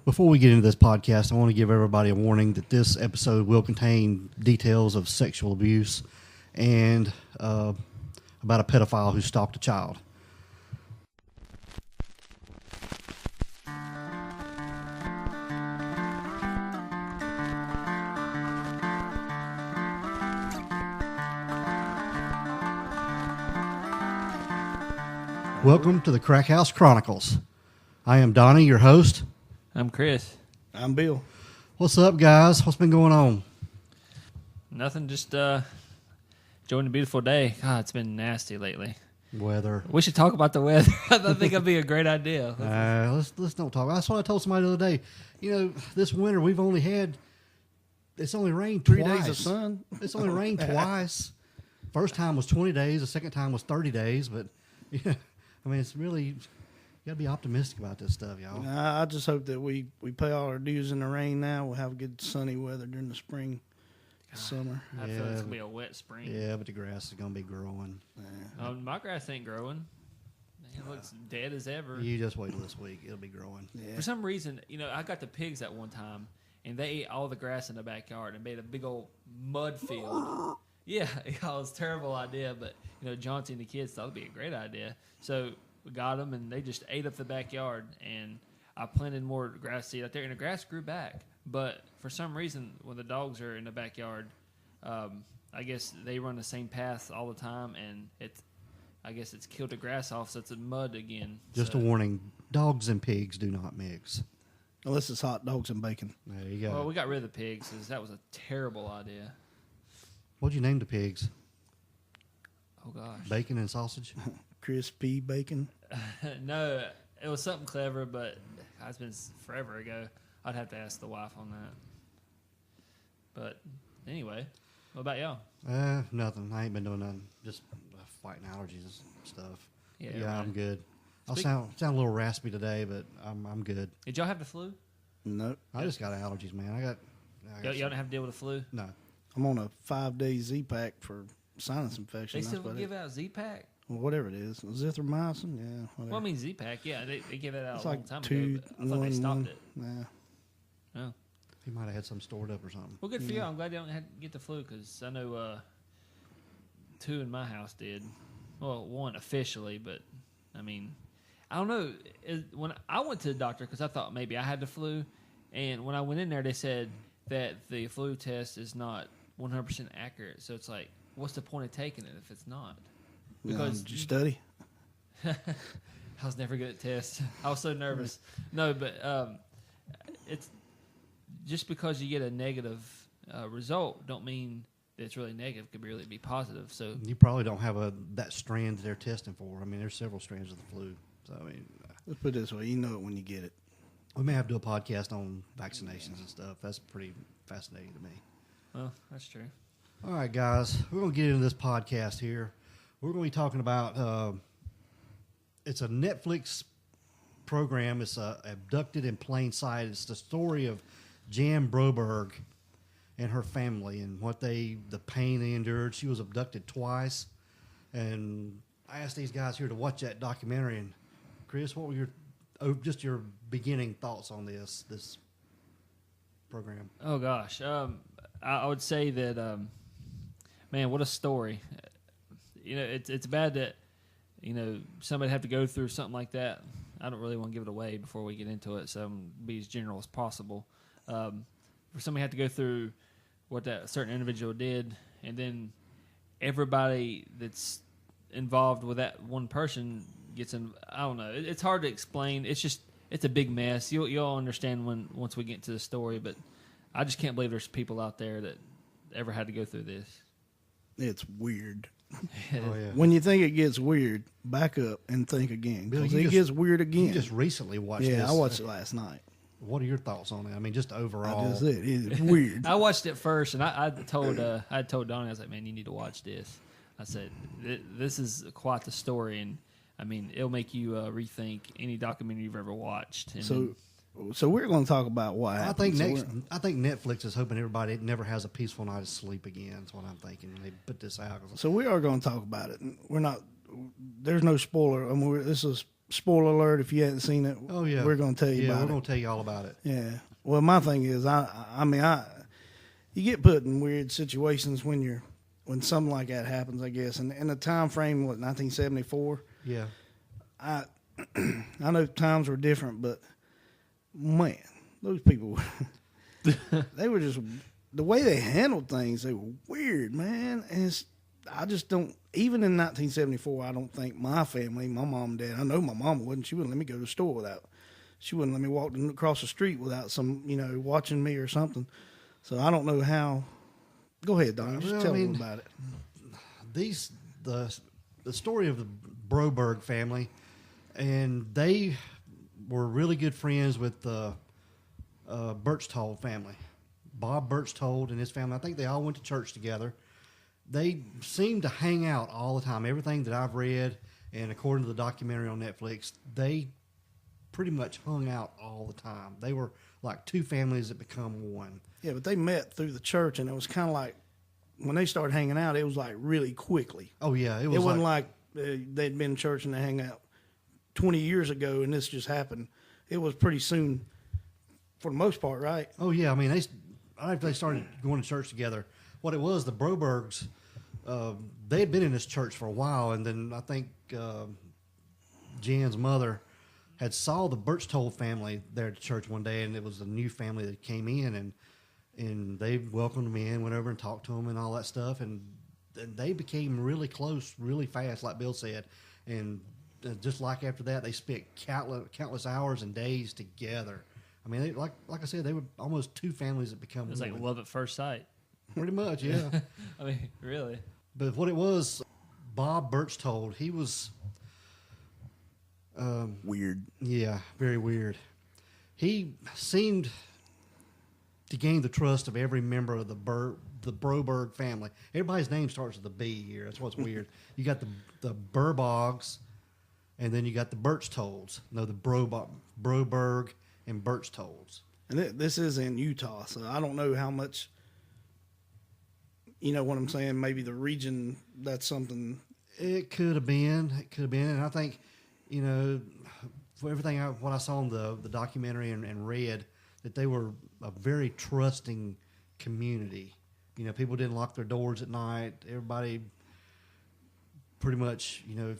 Before we get into this podcast, I want to give everybody a warning that this episode will contain details of sexual abuse and about a pedophile who stalked a child. Welcome to the Crack House Chronicles. I am Donnie, your host. I'm Chris. I'm Bill. What's up, guys? What's been going on? Nothing, just enjoying a beautiful day. God, it's been nasty lately. Weather. We should talk about the weather. I think that'd be a great idea. Let's don't talk. That's what I told somebody the other day. You know, this winter we've only had, it's only rained 3 twice. days of sun. It's only rained twice. First time was 20 days. The second time was 30 days. But, yeah, I mean, it's really, you got to be optimistic about this stuff, y'all. I just hope that we pay all our dues in the rain now. We'll have good sunny weather during the spring, summer. I feel it's going to be a wet spring. Yeah, but the grass is going to be growing. My grass ain't growing. It looks dead as ever. You just wait till this week. It'll be growing. Yeah. For some reason, you know, I got the pigs at one time, and they ate all the grass in the backyard and made a big old mud field. Yeah, it was a terrible idea, but, you know, Johnson and the kids thought it would be a great idea. So we got them, and they just ate up the backyard, and I planted more grass seed out there, and the grass grew back. But for some reason, when the dogs are in the backyard, I guess they run the same path all the time, and I guess it's killed the grass off, so it's in mud again. Just a warning, dogs and pigs do not mix. Unless it's hot dogs and bacon. There you go. Well, we got rid of the pigs, because that was a terrible idea. What'd you name the pigs? Oh, gosh. Bacon and sausage? Crispy bacon. No, it was something clever, but it's been forever ago. I'd have to ask the wife on that. But anyway, what about y'all? Nothing. I ain't been doing nothing. Just fighting allergies and stuff. Yeah, Yeah, right. I'm good. I'll sound a little raspy today, but I'm good. Did y'all have the flu? Nope. I just got allergies, man. I got Y'all don't have to deal with the flu? no. I'm on a 5-day Z-Pack for sinus infection. They That's still about give it. out Z-Pack? Well, whatever it is. Azithromycin? Yeah, whatever. Well, I mean Z-Pack, yeah. They gave that out it's a long like time 2, ago. But I thought they 1, stopped 1. it. Yeah. Oh. He might have had some stored up or something. Well, good for you. I'm glad you don't have to get the flu, because I know 2 in my house did. Well, 1 officially, but, I mean, I don't know. When I went to the doctor, because I thought maybe I had the flu, and when I went in there, they said that the flu test is not 100% accurate. So it's like, what's the point of taking it if it's not? Because did you study? I was never good at tests. I was so nervous. No, but it's just because you get a negative result don't mean that it's really negative. It could really be positive. So You probably don't have that strand that they're testing for. I mean, there's several strands of the flu. So, I mean, Let's put it this way. You know it when you get it. we may have to do a podcast on vaccinations and stuff. That's pretty fascinating to me. well, that's true. All right, guys, we're going to get into this podcast here. We're going to be talking about, it's a Netflix program. It's Abducted in Plain Sight. It's the story of Jan Broberg and her family and the pain they endured. She was abducted twice. And I asked these guys here to watch that documentary. And Chris, what were your beginning thoughts on this program? Oh, gosh. I would say that, man, what a story. You know, it's bad that, you know, somebody have to go through something like that. I don't really want to give it away before we get into it, so I'm going to be as general as possible. For somebody to have to go through what that certain individual did, and then everybody that's involved with that one person gets in. I don't know. It's hard to explain. It's a big mess. You'll understand once we get into the story, but I just can't believe there's people out there that ever had to go through this. It's weird. Oh, yeah. When you think it gets weird, back up and think again. Bill, Because you it just- gets weird again. You just recently watched this. Yeah, I watched it last night. What are your thoughts on it? I mean, just overall. I just said it's weird. I watched it first, and I told Donnie, I was like, man, you need to watch this. I said, this is quite the story, and I mean, it'll make you rethink any documentary you've ever watched. And So we're going to talk about what happened. I think Netflix is hoping everybody never has a peaceful night of sleep again. That's what I'm thinking when they put this out. So we are going to talk about it. We're not. There's no spoiler. I mean, this is spoiler alert, if you hadn't seen it, Oh yeah, we're going to tell you we're about going it. to tell you all about it. Yeah. Well, my thing is, you get put in weird situations when something like that happens, I guess. And in the time frame, 1974? Yeah, I know times were different, but man, those people, they were just, the way they handled things, they were weird, man. And I just don't, even in 1974, I don't think my family, my mom and dad, I know my mom wouldn't, she wouldn't let me go to the store she wouldn't let me walk across the street without some, watching me or something. So I don't know how. Go ahead, Don. Just tell them about it. The story of the Broberg family, and they were really good friends with the Berchtold family. Bob Berchtold and his family. I think they all went to church together. They seemed to hang out all the time. Everything that I've read, and according to the documentary on Netflix, they pretty much hung out all the time. They were like two families that become one. Yeah, but they met through the church, and it was kind of like when they started hanging out, it was like really quickly. Oh yeah, it wasn't like they'd been in church and they hang out 20 years ago, and this just happened. It was pretty soon, for the most part, right? Oh yeah, I mean they started going to church together. What it was, the Brobergs, they had been in this church for a while, and then I think Jan's mother had saw the Berchtold family there at the church one day, and it was a new family that came in, and they welcomed them in, went over and talked to them and all that stuff, and they became really close really fast, like Bill said, and just like after that, they spent countless hours and days together. I mean, like I said, they were almost two families that become one. It was like love at first sight. Pretty much, yeah. I mean, really. But what it was, Bob Berchtold, he was Weird. Yeah, very weird. He seemed to gain the trust of every member of the Broberg family. Everybody's name starts with a B here. That's what's weird. You got the Burbogs, and then you got the Berchtolds. No, the Broberg and Berchtolds. And this is in Utah, so I don't know how much. You know what I'm saying? Maybe the region. That's something. It could have been. And I think, for everything what I saw in the documentary and read, that they were a very trusting community. People didn't lock their doors at night. Everybody pretty much, Yeah, it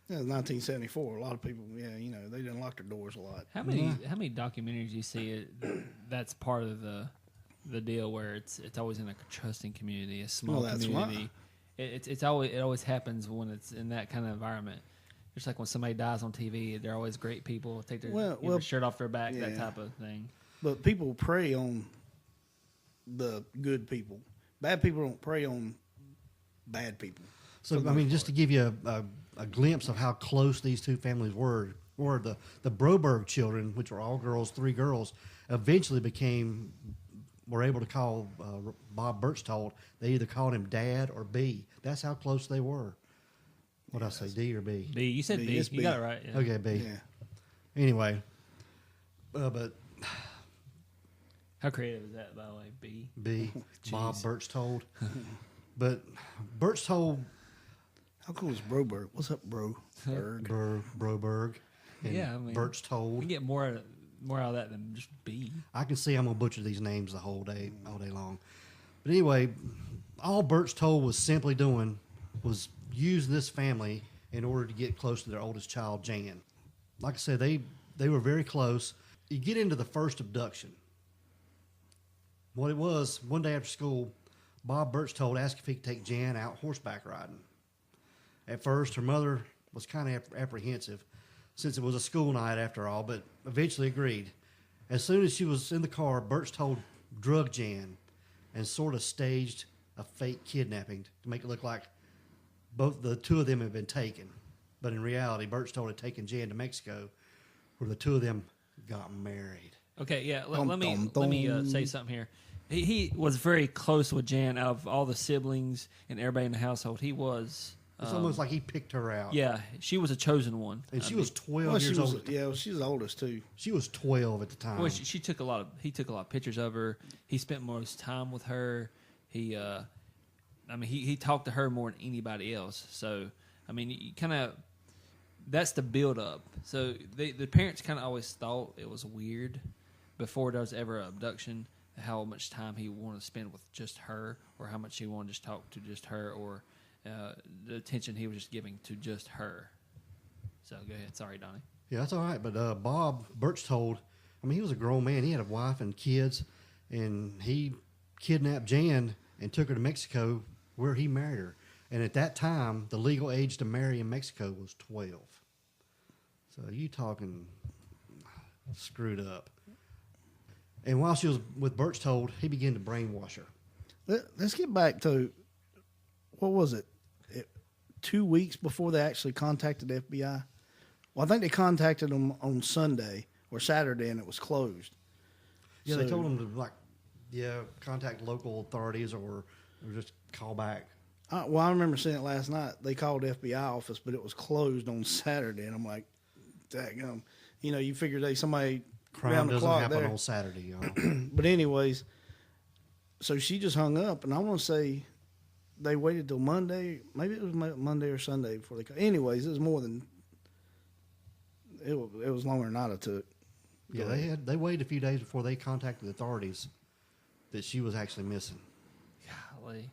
was 1974. A lot of people, they didn't lock their doors a lot. How many documentaries do you see that's part of the deal where it's always in a trusting community, a small community? It always happens when it's in that kind of environment. Just like when somebody dies on TV, they're always great people. Take their shirt off their back, that type of thing. But people prey on the good people. Bad people don't prey on bad people. So, I mean, just to give you a glimpse of how close these two families were the Broberg children, which were all girls, 3 girls, eventually were able to call Bob Berchtold. They either called him Dad or B. That's how close they were. What did I say, D or B? B. You said B. You B. got it right. Yeah. Okay, B. Yeah. Anyway, but how creative is that, by the way? B. B. Bob Berchtold. But Berchtold. How cool is Broberg? What's up, bro? Broberg. And Yeah, I mean, Berchtold. We can get more out of that than just B. I can see I'm gonna butcher these names all day long. But anyway, all Berchtold was simply doing was use this family in order to get close to their oldest child, Jan. Like I said, they were very close. You get into the first abduction. What it was, one day after school, Bob Berchtold asked if he could take Jan out horseback riding. At first, her mother was kind of apprehensive, since it was a school night after all, but eventually agreed. As soon as she was in the car, Berchtold drugged Jan and sort of staged a fake kidnapping to make it look like the two of them had been taken. But in reality, Berchtold had taken Jan to Mexico, where the two of them got married. Okay, yeah. Let me say something here. He was very close with Jan. Out of all the siblings and everybody in the household, he was. It's almost like he picked her out. Yeah, she was a chosen one, and she was 12 years old. Yeah, she was the oldest too. She was 12 at the time. Well, he took a lot of pictures of her. He spent most time with her. He talked to her more than anybody else. So, I mean, you kind of that's the build up. So the parents kind of always thought it was weird before there was ever an abduction, how much time he wanted to spend with just her, or how much he wanted to just talk to just her, or the attention he was just giving to just her. So go ahead. Sorry, Donnie. Yeah, that's all right. But Bob Berchtold, I mean, he was a grown man. He had a wife and kids, and he kidnapped Jan and took her to Mexico, where he married her. And at that time, the legal age to marry in Mexico was 12. So you talking screwed up. And while she was with Berchtold, he began to brainwash her. Let's get back to, what was it? 2 weeks before they actually contacted the FBI? Well, I think they contacted them on Sunday or Saturday, and it was closed. Yeah, they told him to, contact local authorities or just call back. Well, I remember seeing it last night. They called the FBI office, but it was closed on Saturday, and I'm like, daggum. You know, you figure somebody Crime round the doesn't clock happen there. on Saturday, y'all. But anyways, so she just hung up, and I want to say they waited till Monday. Maybe it was Monday or Sunday before they called. Anyways, it was more than it was longer than I'd have took. Yeah, they waited a few days before they contacted the authorities that she was actually missing. Golly.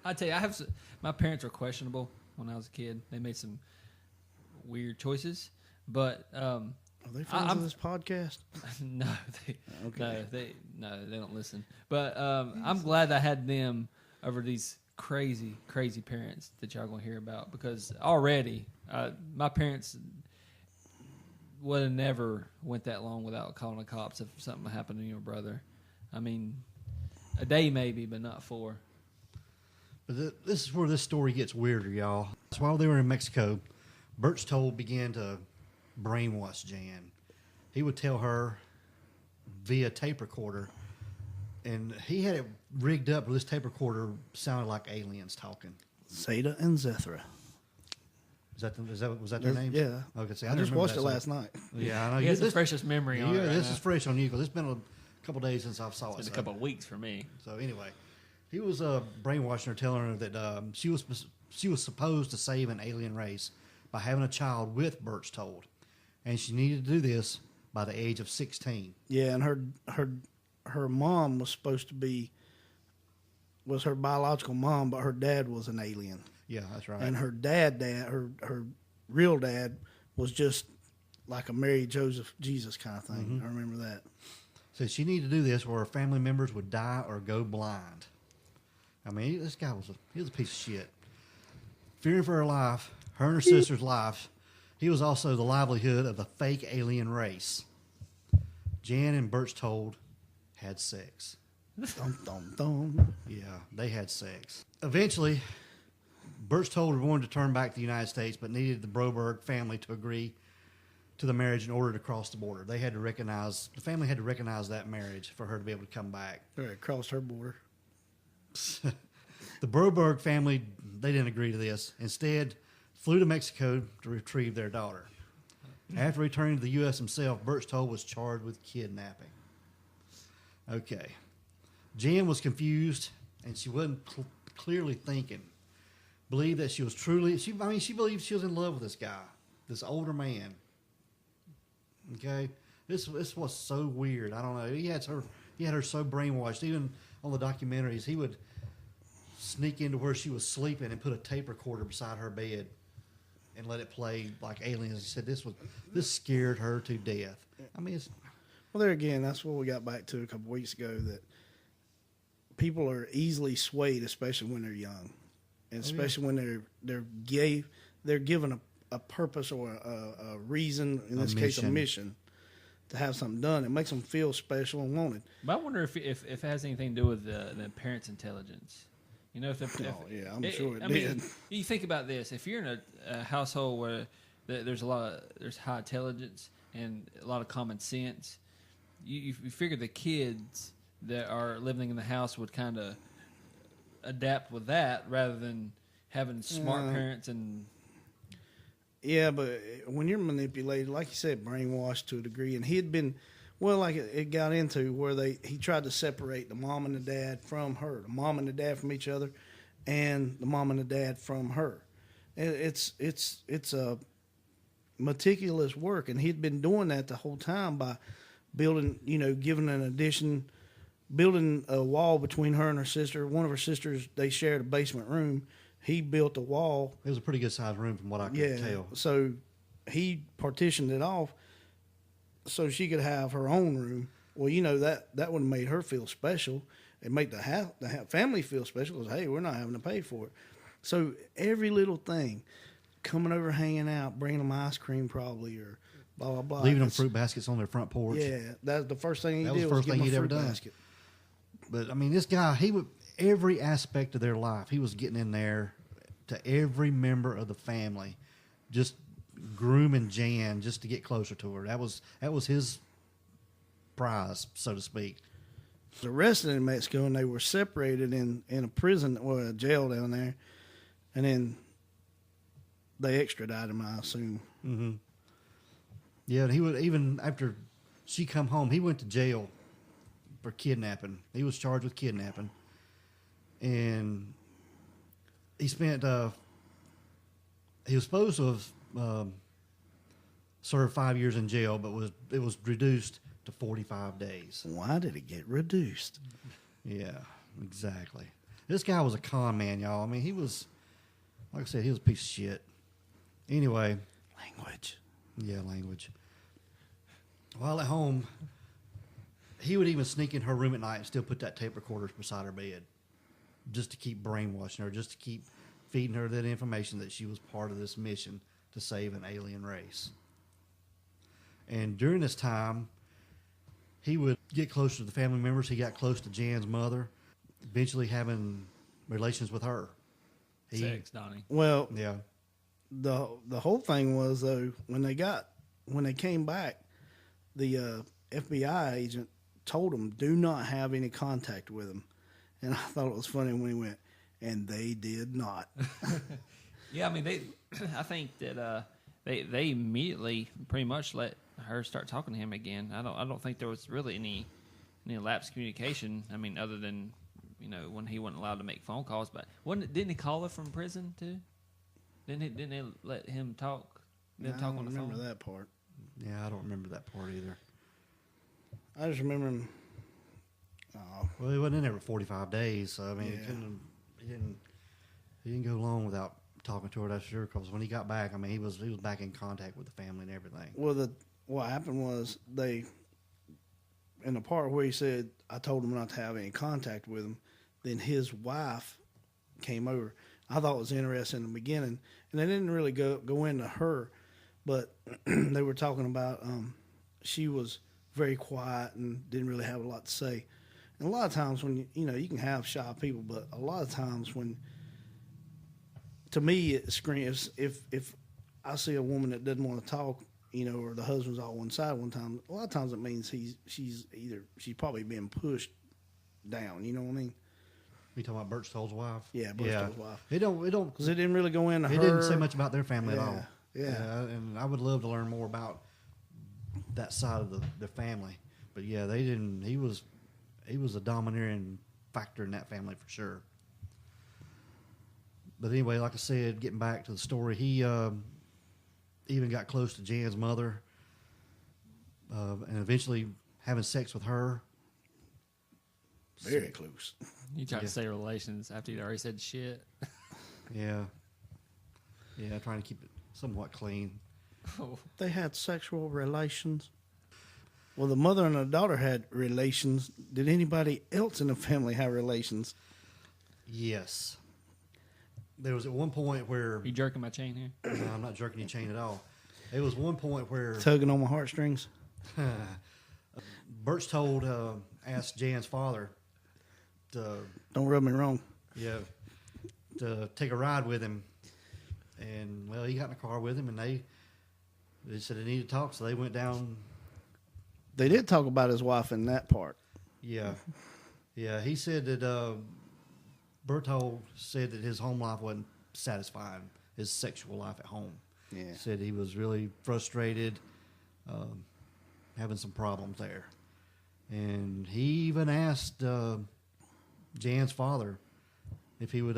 I tell you, my parents were questionable when I was a kid. They made some weird choices, but Are they friends of this podcast? no, Okay. they don't listen. But I'm glad I had them over these crazy parents that y'all gonna hear about, because already my parents would have never went that long without calling the cops if something happened to your brother. I mean, a day maybe, but not 4. But this is where this story gets weirder, y'all. So while they were in Mexico, Berchtold began to brainwash Jan. He would tell her via tape recorder, and he had it rigged up where this tape recorder sounded like aliens talking. Zeta and Zethra. Was that their name? Yeah. Okay, see, I just watched it last night. Yeah, I know. He has the freshest memory on it right this now. is fresh on you because it's been a couple days since I saw it. It's been a couple of weeks for me. So anyway, he was brainwashing her, telling her that she was supposed to save an alien race by having a child with Berchtold, and she needed to do this by the age of 16. Yeah, and her mom was supposed to be her biological mom, but her dad was an alien. Yeah, that's right. And her her real dad was just like a Mary Joseph Jesus kind of thing. Mm-hmm. I remember that. So she needed to do this or her family members would die or go blind. I mean, this guy was a piece of shit. Fearing for her life, her and her sister's life, he was also the livelihood of the fake alien race. Jan and Berchtold had sex. Dum, dum, dum. Yeah, they had sex. Eventually, Berchtold wanted to turn back to the United States, but needed the Broberg family to agree to the marriage in order to cross the border. The family had to recognize that marriage for her to be able to come back. It crossed her border. The Broberg family, they didn't agree to this. Instead, flew to Mexico to retrieve their daughter. After returning to the U.S. himself, Berchtold was charged with kidnapping. Okay. Jan was confused, and she wasn't clearly thinking. Believed that she was she believed she was in love with this guy, this older man. Okay? This was so weird. I don't know. He had her so brainwashed. Even on the documentaries, he would sneak into where she was sleeping and put a tape recorder beside her bed and let it play like aliens. He said this scared her to death. I mean, Well, there again, that's what we got back to a couple weeks ago, that people are easily swayed, especially when they're young, and especially when they're given a purpose or a reason, in this case, a mission to have something done. It makes them feel special and wanted. But I wonder if it has anything to do with the parents' intelligence. You know, I'm sure it did. mean, you think about this: if you're in a household where there's high intelligence and a lot of common sense, you figure the kids that are living in the house would kind of adapt with that rather than having smart parents and. Yeah, but when you're manipulated, like you said, brainwashed to a degree, and he had been, it got into where he tried to separate the mom and the dad from her, the mom and the dad from each other, and the mom and the dad from her. And it's a meticulous work, and he'd been doing that the whole time by building, giving an addition, building a wall between her and her sister. One of her sisters, they shared a basement room. He built a wall. It was a pretty good sized room from what I could tell. So he partitioned it off so she could have her own room. Well, that would have made her feel special. It made the family feel special because, hey, we're not having to pay for it. So every little thing, coming over, hanging out, bringing them ice cream probably, or blah, blah, blah. Leaving them fruit baskets on their front porch. Yeah, that's the first thing he did. That was the first thing he'd ever done. Basket. But, I mean, this guy, he would, every aspect of their life, he was getting in there to every member of the family, just grooming Jan just to get closer to her. That was his prize, so to speak. Was arrested in Mexico, and they were separated in a prison or a jail down there, and then they extradited him, I assume. Mm-hmm. Yeah, and he would, even after she come home, he went to jail for kidnapping. He was charged with kidnapping, and he spent. He was supposed to have served 5 years in jail, but it was reduced to 45 days. Why did it get reduced? Yeah, exactly. This guy was a con man, y'all. I mean, he was, like I said, he was a piece of shit. Anyway. Language. Yeah, language. While at home, he would even sneak in her room at night and still put that tape recorder beside her bed just to keep brainwashing her, just to keep feeding her that information that she was part of this mission to save an alien race. And during this time, he would get closer to the family members. He got close to Jan's mother, eventually having relations with her. Sex, Donnie. Well, yeah. The whole thing was, though, when they came back, the FBI agent told them, do not have any contact with him. And I thought it was funny when he went, and they did not. Yeah, I mean, I think that they immediately pretty much let her start talking to him again. I don't think there was really any lapse communication. I mean, other than when he wasn't allowed to make phone calls. But didn't he call her from prison too? Didn't they let him talk? I Talk don't on the phone? remember that part. Yeah, I don't remember that part either. I just remember him. Well, he wasn't in there for 45 days, so I mean, Yeah. he didn't go long without talking to her. That's sure. Because when he got back, I mean, he was back in contact with the family and everything. Well, what happened was in the part where he said, I told him not to have any contact with him, then his wife came over. I thought it was interesting in the beginning, and they didn't really go into her, but they were talking about she was very quiet and didn't really have a lot to say. And a lot of times when you can have shy people, but a lot of times to me it screams, if I see a woman that doesn't want to talk, or the husband's all one side one time, a lot of times it means she's probably being pushed down. You know what I mean? You talking about Berchtold's wife? Yeah, Berchtold's wife. It don't because it didn't really go into her. It didn't say much about their family at all. Yeah. And I would love to learn more about that side of the family. But yeah, they didn't. He was a domineering factor in that family for sure. But anyway, like I said, getting back to the story, he even got close to Jan's mother, and eventually having sex with her. Very close. You tried to say relations after you'd already said shit. Yeah, trying to keep it somewhat clean. They had sexual relations. Well, the mother and the daughter had relations. Did anybody else in the family have relations? Yes. There was at one point where... You jerking my chain here? No, I'm not jerking your chain at all. There was one point where... Tugging on my heartstrings? Berchtold asked Jan's father to... Don't rub me wrong. Yeah. To take a ride with him. And, well, he got in a car with him, and they said they needed to talk, so they went down... They did talk about his wife in that part. Yeah. Yeah, he said that... Berchtold said that his home life wasn't satisfying, his sexual life at home. Yeah. Said he was really frustrated, having some problems there. And he even asked Jan's father if he would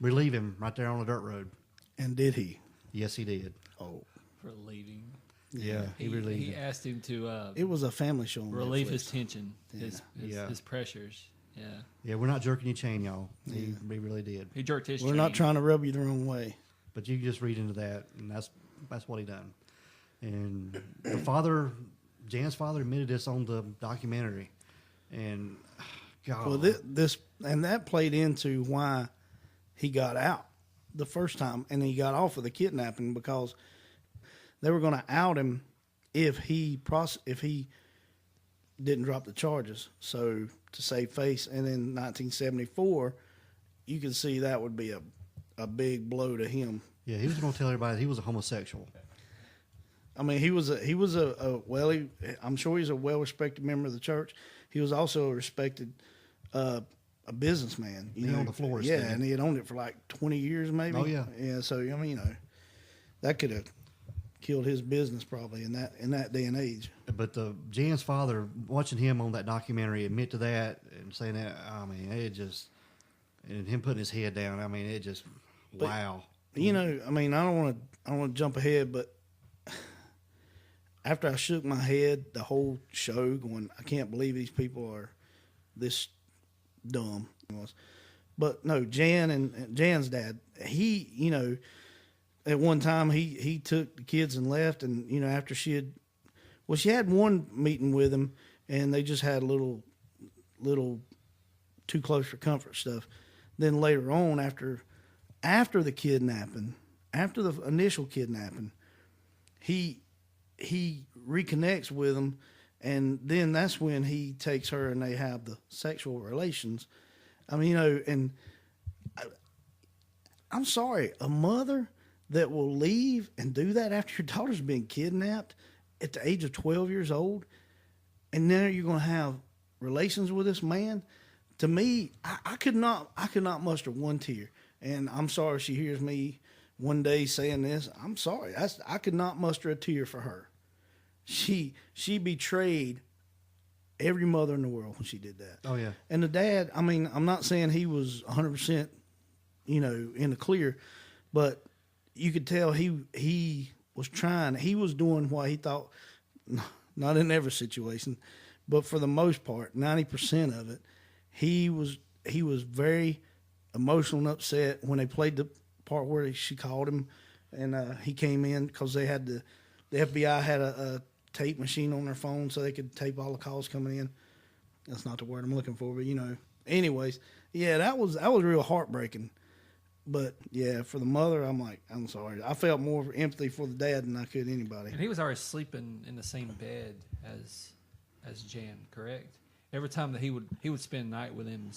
relieve him right there on the dirt road. And did he? Yes, he did. Oh, For leaving. Yeah, he really He did. asked him to it was a family show on relieve Netflix. his tension, Yeah. his pressures. Yeah. Yeah, we're not jerking your chain, y'all. He really did. He jerked his We're chain. not trying to rub you the wrong way. But you can just read into that, and that's what he done. And the father, Jan's father, admitted this on the documentary. And God, Well, this and that played into why he got out the first time, and he got off of the kidnapping because they were going to out him if he didn't drop the charges. So to save face, and in 1974, you can see that would be a big blow to him. yeah, he was going to tell everybody he was a homosexual. I mean, I'm sure he's a well-respected member of the church. He was also a respected a businessman. He owned a florist, yeah, didn't he? and he had owned it for like 20 years, maybe. Oh, yeah. Yeah. So I mean, that could have killed his business probably in that day and age. But Jan's father, watching him on that documentary, admit to that and saying that, I mean, it just, and him putting his head down, I mean, it just, wow. I mean, I don't want to jump ahead, but after I shook my head the whole show, going, I can't believe these people are this dumb. But no, Jan's dad, he, at one time he took the kids and left, and after she had one meeting with him, and they just had a little too close for comfort stuff. Then later on, after the kidnapping, after the initial kidnapping, he reconnects with him, and then that's when he takes her and they have the sexual relations. I mean, and I'm sorry, a mother that will leave and do that after your daughter's been kidnapped at the age of 12 years old, and now you're going to have relations with this man. To me, I could not muster one tear. And I'm sorry if she hears me one day saying this. I'm sorry. I could not muster a tear for her. She betrayed every mother in the world when she did that. Oh, yeah. And the dad, I mean, I'm not saying he was 100%, in the clear, but you could tell he was trying. He was doing what he thought, not in every situation, but for the most part, 90% of it, he was very emotional and upset when they played the part where she called him, and he came in because the FBI had a tape machine on their phone so they could tape all the calls coming in. That's not the word I'm looking for, but anyways, yeah, that was real heartbreaking. But yeah, for the mother, I'm sorry. I felt more empathy for the dad than I could anybody. And he was already sleeping in the same bed as Jan, correct? Every time that he would spend the night with him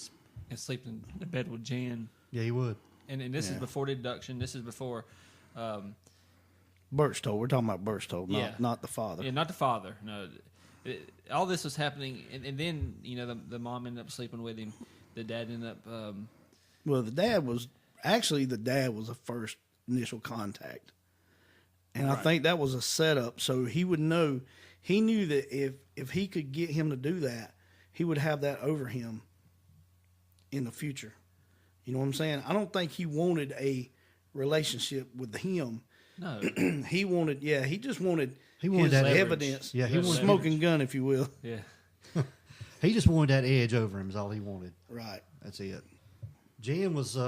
and sleep in the bed with Jan. Yeah, he would. And this is before the abduction. This is before. Berchtold. We're talking about Berchtold, not the father. Yeah, not the father. No, all this was happening, and then the mom ended up sleeping with him. The dad ended up. Well, the dad was the first initial contact, and right. I think that was a setup so he would know. He knew that if he could get him to do that, he would have that over him in the future. You know what I'm saying? I don't think he wanted a relationship with him. No, he wanted. Yeah, he just wanted. He wanted his that evidence. Yeah, he wanted smoking gun, if you will. Yeah, he just wanted that edge over him. Is all he wanted. Right. That's it. Jan was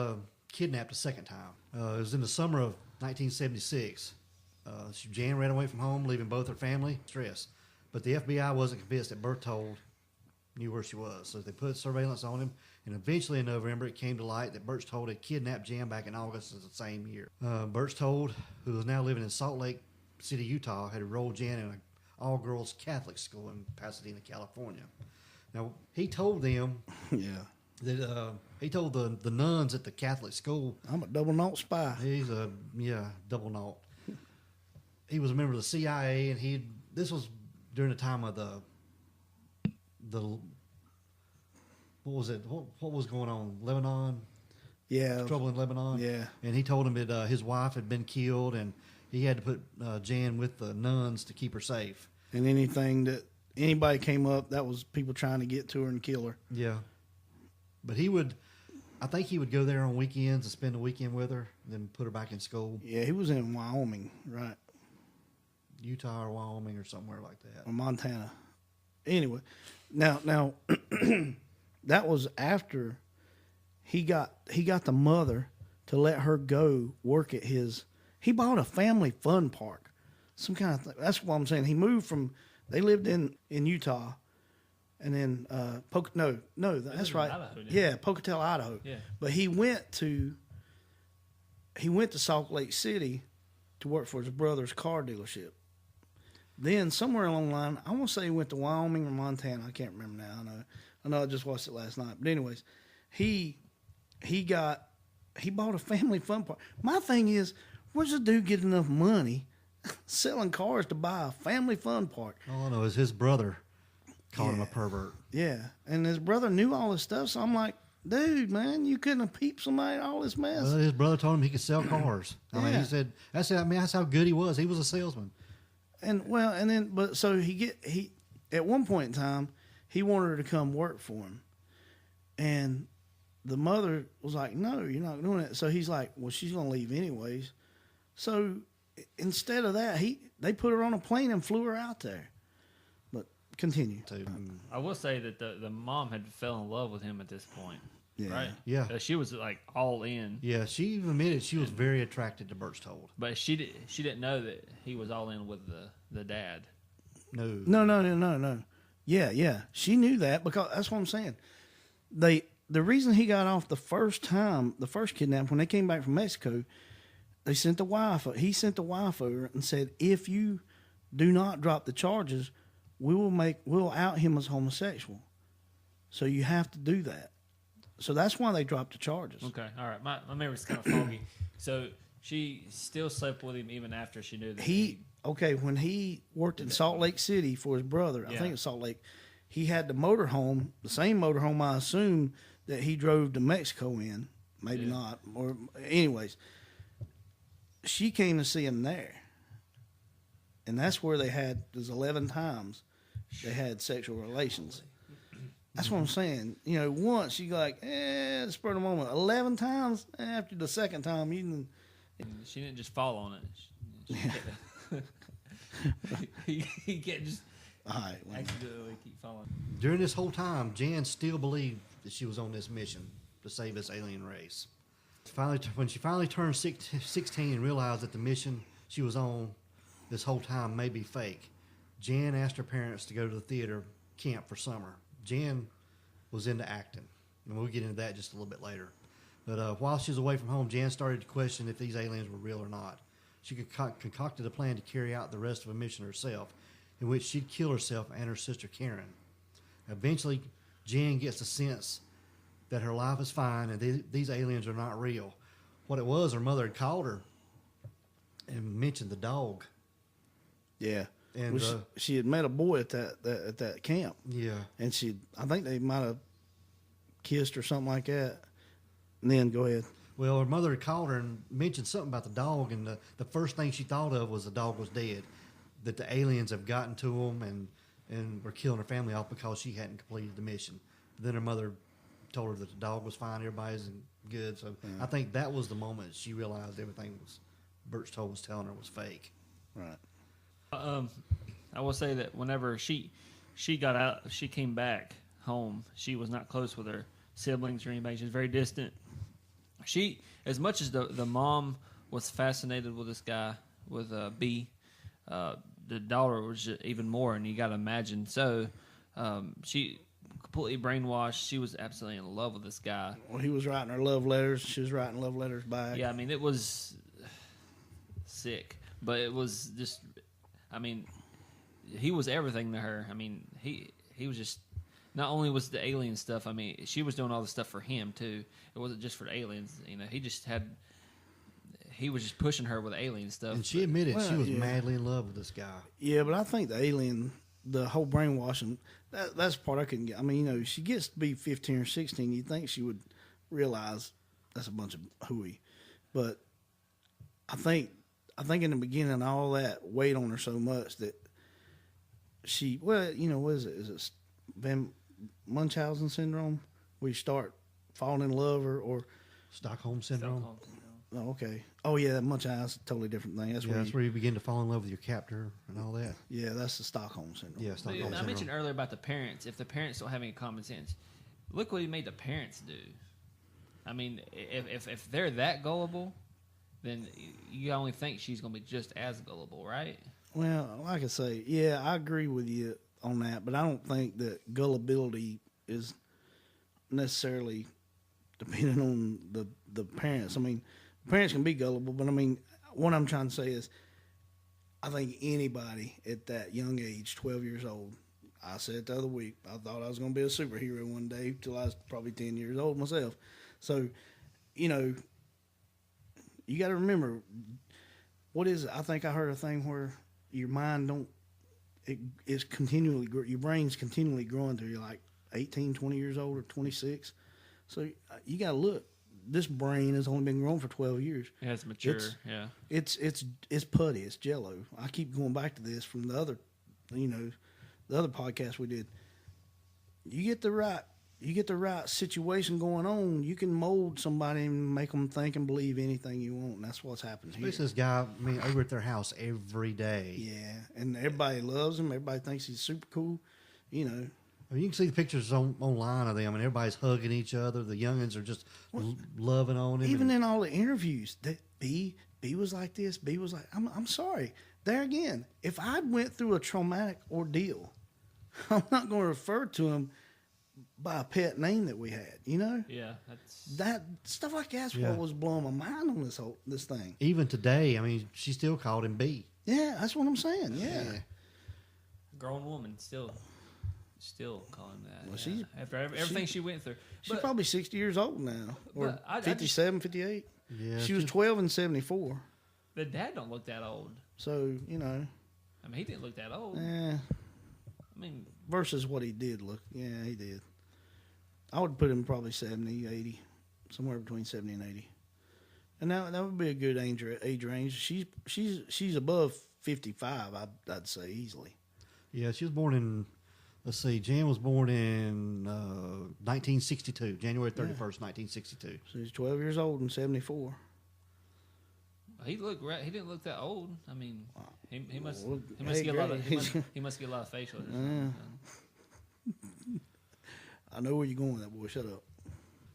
kidnapped a second time. It was in the summer of 1976. Jan ran away from home, leaving both her family stressed. But the FBI wasn't convinced that Berchtold knew where she was, so they put surveillance on him. And eventually in November, it came to light that Berchtold had kidnapped Jan back in August of the same year. Berchtold, who was now living in Salt Lake City, Utah, had enrolled Jan in an all-girls Catholic school in Pasadena, California. Now, he told them that he told the nuns at the Catholic school, I'm a double naught spy. He's a double naught. He was a member of the CIA, and this was during the time of the what was it? What was going on? Lebanon? Yeah. Trouble in Lebanon? Yeah. And he told him that his wife had been killed, and he had to put Jan with the nuns to keep her safe. And anything that anybody came up, that was people trying to get to her and kill her. Yeah. But I think he would go there on weekends and spend the weekend with her, and then put her back in school. Yeah, he was in Wyoming, right? Utah or Wyoming or somewhere like that. Or Montana. Anyway, now that was after he got the mother to let her go work at his. He bought a family fun park, some kind of thing. That's what I'm saying. He moved from. They lived in Utah, and then that's right. Idaho, yeah, Pocatello, Idaho. Yeah. But he went to Salt Lake City to work for his brother's car dealership. Then somewhere along the line, I want to say he went to Wyoming or Montana. I can't remember now. I know I just watched it last night. But anyways, he bought a family fun park. My thing is, where's the dude get enough money selling cars to buy a family fun park? All I know is his brother called him a pervert. Yeah, and his brother knew all this stuff. So I'm like, dude, man, you couldn't have peeped somebody all this mess. Well, his brother told him he could sell cars. I mean, Yeah. he said that's how good he was. He was a salesman. So he at one point in time he wanted her to come work for him, and the mother was like, "No, you're not doing it." So he's like, "Well, she's gonna leave anyways." So instead of that, they put her on a plane and flew her out there. But continue. I will say that the mom had fell in love with him at this point. Yeah. Right? Yeah. She was like all in. Yeah, she even admitted she was very attracted to Berchtold. She didn't know that he was all in with the dad. No. Yeah. She knew that because that's what I'm saying. The reason he got off the first kidnap, when they came back from Mexico, he sent the wife over and said, if you do not drop the charges, we'll out him as homosexual. So you have to do that. So that's why they dropped the charges. Okay, all right. My memory's kind of foggy. So she still slept with him even after she knew that when he worked in Salt Lake City for his brother, I think it's Salt Lake, he had the motorhome, the same motorhome I assume that he drove to Mexico in. Maybe not. Or anyways, she came to see him there. And that's where they had, there's 11 times they had sexual relations. That's what I'm saying. You know, once you like, spur of the moment. 11 times after the second time, she didn't just fall on it. He can't just accidentally keep falling. During this whole time, Jan still believed that she was on this mission to save this alien race. When she finally turned 16 and realized that the mission she was on this whole time may be fake, Jan asked her parents to go to the theater camp for summer. Jan was into acting, and we'll get into that just a little bit later. But while she was away from home, Jan started to question if these aliens were real or not. She concocted a plan to carry out the rest of a mission herself, in which she'd kill herself and her sister Karen. Eventually, Jan gets the sense that her life is fine and these aliens are not real. What it was, her mother had called her and mentioned the dog. Yeah. And she had met a boy at that camp. Yeah. And I think they might have kissed or something like that. And then go ahead. Well, her mother had called her and mentioned something about the dog, and the first thing she thought of was the dog was dead, that the aliens have gotten to him and were killing her family off because she hadn't completed the mission. Then her mother told her that the dog was fine, everybody's good. So I think that was the moment she realized everything Berchtold was telling her was fake. Right. I will say that whenever she got out, she came back home, she was not close with her siblings or anybody. She was very distant. She, as much as the mom was fascinated with this guy, with B, the daughter was even more, and you got to imagine. So she completely brainwashed. She was absolutely in love with this guy. Well, he was writing her love letters. She was writing love letters back. Yeah, I mean, it was sick, but it was just, I mean, he was everything to her. I mean, he was just, not only was the alien stuff, I mean, she was doing all the stuff for him, too. It wasn't just for the aliens. You know, he was just pushing her with alien stuff. And she admitted she was madly in love with this guy. Yeah, but I think the alien, the whole brainwashing, that's the part I couldn't get. I mean, you know, she gets to be 15 or 16, you'd think she would realize that's a bunch of hooey. But I think in the beginning, all that weighed on her so much that what is it? Is it Munchausen syndrome? Where you start falling in love or Stockholm syndrome. Stockholm syndrome. oh, okay. Oh yeah, that munch eye is a totally different thing. That's Yeah, where that's where you begin to fall in love with your captor and all that. yeah, that's the Stockholm syndrome. Yeah, But, Stockholm I syndrome. mentioned earlier about the parents. If the parents don't have any common sense, look what he made the parents do. I mean, if they're that gullible, then you only think she's going to be just as gullible, right? Well, like I say, yeah, I agree with you on that, but I don't think that gullibility is necessarily depending on the parents. I mean, parents can be gullible, but I mean, what I'm trying to say is, I think anybody at that young age, 12 years old, I said the other week, I thought I was going to be a superhero one day till I was probably 10 years old myself. So, you know, you got to remember, what is it? I think I heard a thing where your mind is continually, your brain's continually growing till you're like 18, 20 years old or 26. So you got to look. This brain has only been growing for 12 years. Yeah, it's mature. Yeah. It's putty. It's jello. I keep going back to this from the other, the other podcast we did. You get the right situation going on, you can mold somebody and make them think and believe anything you want. And that's what's happened here. Especially this guy, I mean, over at their house every day. Yeah, and everybody loves him. Everybody thinks he's super cool. You know, I mean, you can see the pictures online of them, and everybody's hugging each other. The youngins are just loving on him. even in all the interviews, that B was like this. B was like, I'm sorry. There again, if I went through a traumatic ordeal, I'm not going to refer to him by a pet name that we had. You know. Yeah, that's That stuff like that's what was blowing my mind on this thing. Even today, I mean, she still called him B. Yeah, that's what I'm saying. Yeah. a grown woman still calling that. Well, yeah. After everything she went through. She's But probably 60 years old now, or But I just- 57, 58. Yeah, She was 12 and 74. the dad don't look that old. So, you know, I mean, he didn't look that old. eh, I mean, versus what he did look. Yeah, he did. I would put him probably 70, 80, somewhere between 70 and 80. And that would be a good age range. She's above 55, I'd say easily. Yeah, she was born in, let's see, Jan was born in 1962, January 31st, 1962. So he's 12 years old and 74. he didn't look that old. I mean, he must Well, he must hey, get a lot of Greg. he must get a lot of facial. I know where you're going with that, boy. Shut up.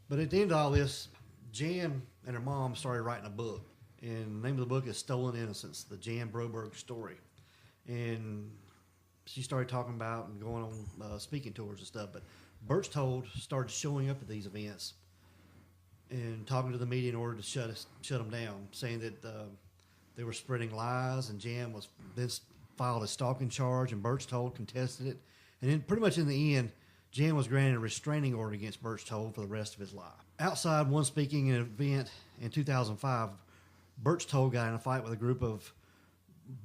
But at the end of all this, Jan and her mom started writing a book. And the name of the book is Stolen Innocence, the Jan Broberg story. And she started talking about and going on speaking tours and stuff. But Berchtold started showing up at these events and talking to the media in order to shut them down, saying that they were spreading lies. And Jan was then filed a stalking charge, and Berchtold contested it. And then pretty much in the end, Jan was granted a restraining order against Berchtold for the rest of his life. Outside one speaking at an event in 2005, Berchtold got in a fight with a group of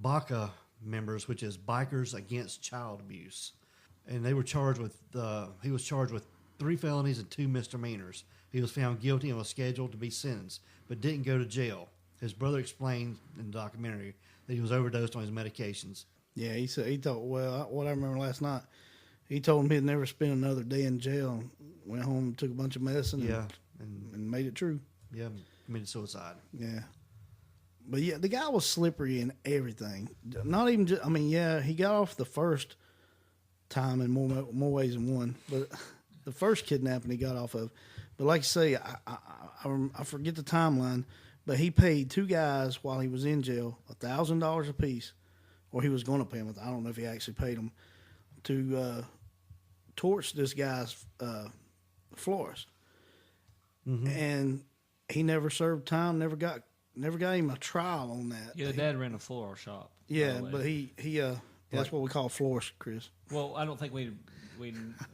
BACA members, which is Bikers Against Child Abuse. And they were charged with, he was charged with 3 felonies and 2 misdemeanors. He was found guilty and was scheduled to be sentenced, but didn't go to jail. His brother explained in the documentary that he was overdosed on his medications. Yeah, he said he thought. Well, what I remember last night, he told him he'd never spend another day in jail. Went home, and took a bunch of medicine, and made it true. Yeah, committed suicide. Yeah, but yeah, the guy was slippery in everything. Not even just. I mean, yeah, he got off the first time in more ways than one. But the first kidnapping he got off of. But like you say, I forget the timeline. But he paid 2 guys while he was in jail $1,000 apiece, or he was going to pay them. I don't know if he actually paid them to torch this guy's florist, and he never served time. Never got him a trial on that. Yeah, the dad ran a floral shop. Yeah, by the but way. he that's what we call florist, Chris. Well, I don't think we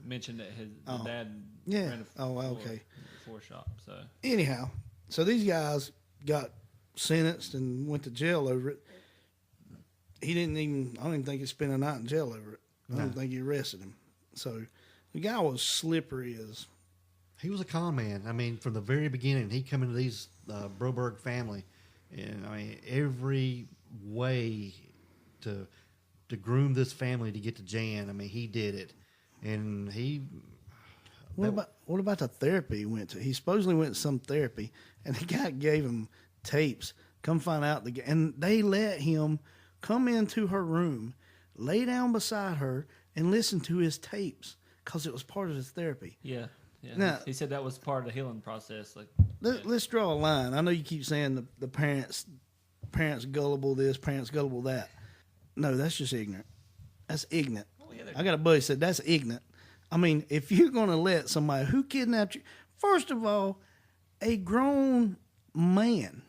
mentioned that the dad Yeah. ran a Okay. floral shop. So Anyhow, so these guys got sentenced and went to jail over it. He didn't even. I don't even think he spent a night in jail over it. I don't think he arrested him. So the guy was slippery as. He was a con man. I mean, from the very beginning, he come into these Broberg family, and I mean, every way to groom this family to get to Jan. I mean, he did it, and he What about the therapy he went to? He supposedly went to some therapy, and the guy gave him tapes. Come find out and they let him come into her room, lay down beside her, and listen to his tapes because it was part of his therapy. Yeah. Yeah. Now, he said that was part of the healing process. Like, let's draw a line. I know you keep saying the parents gullible this, parents gullible that. No, that's just ignorant. That's ignorant. Well, yeah, I got a buddy said that's ignorant. I mean, if you're going to let somebody who kidnapped you, first of all, a grown man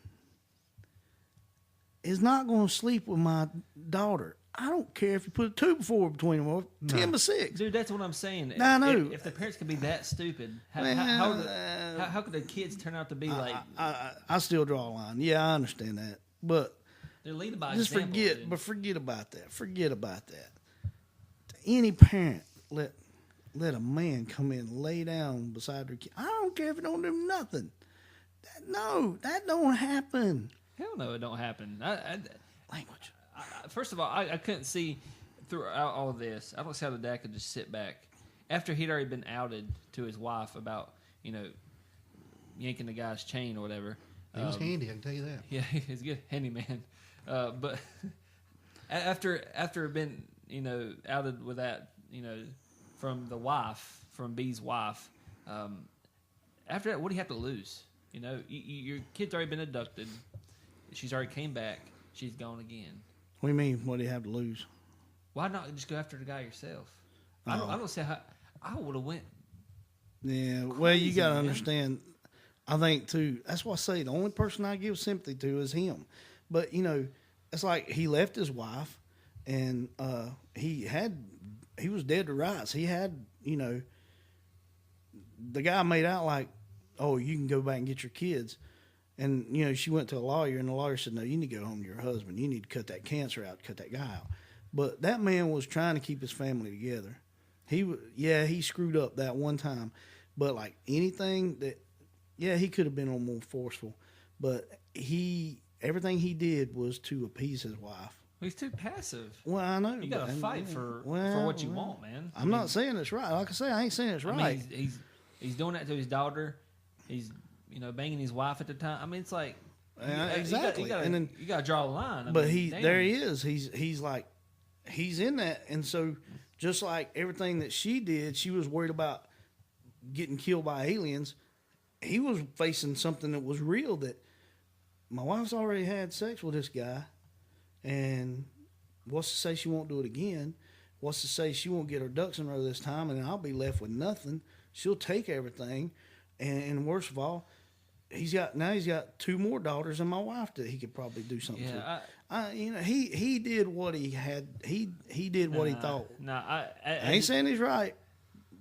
is not going to sleep with my daughter. I don't care if you put a 2x4 between them or 10x6. Dude, that's what I'm saying. I know. If the parents can be that stupid, how could the kids turn out to be like? I still draw a line. Yeah, I understand that, but they're leading by just example. forget about that. Forget about that. Any parent let a man come in and lay down beside their kid. I don't care if it don't do nothing. That don't happen. Hell no, it don't happen. Language. First of all, I couldn't see throughout all of this. I don't see how the dad could just sit back after he'd already been outed to his wife about yanking the guy's chain or whatever. He was handy, I can tell you that. Yeah, he's a good handyman. But after been outed with that from the wife, from B's wife, after that, what do you have to lose? Your kid's already been abducted. She's already came back. She's gone again. What do you mean? What do you have to lose? Why not just go after the guy yourself? I don't see how I would have went. Yeah, well, you got to understand. I think too. That's why I say the only person I give sympathy to is him. But it's like he left his wife, and he was dead to rights. He had the guy made out like, oh, you can go back and get your kids. And, she went to a lawyer, and the lawyer said, no, you need to go home to your husband. You need to cut that cancer out, cut that guy out. But that man was trying to keep his family together. He screwed up that one time. But, like, anything that, he could have been a little more forceful. But everything he did was to appease his wife. He's too passive. Well, I know. You got to fight for what you want, man. I'm not saying it's right. Like I say, I ain't saying it's right. I mean, he's doing that to his daughter. He's banging his wife at the time. I mean, it's like exactly. You got to draw a line. But there he is. He's like he's in that, and so just like everything that she did, she was worried about getting killed by aliens. He was facing something that was real. That my wife's already had sex with this guy, and what's to say she won't do it again? What's to say she won't get her ducks in a row this time, and I'll be left with nothing? She'll take everything, and worst of all, he's got 2 more daughters and my wife that he could probably do something to. He did what he had. He did what he thought. I ain't saying he's right.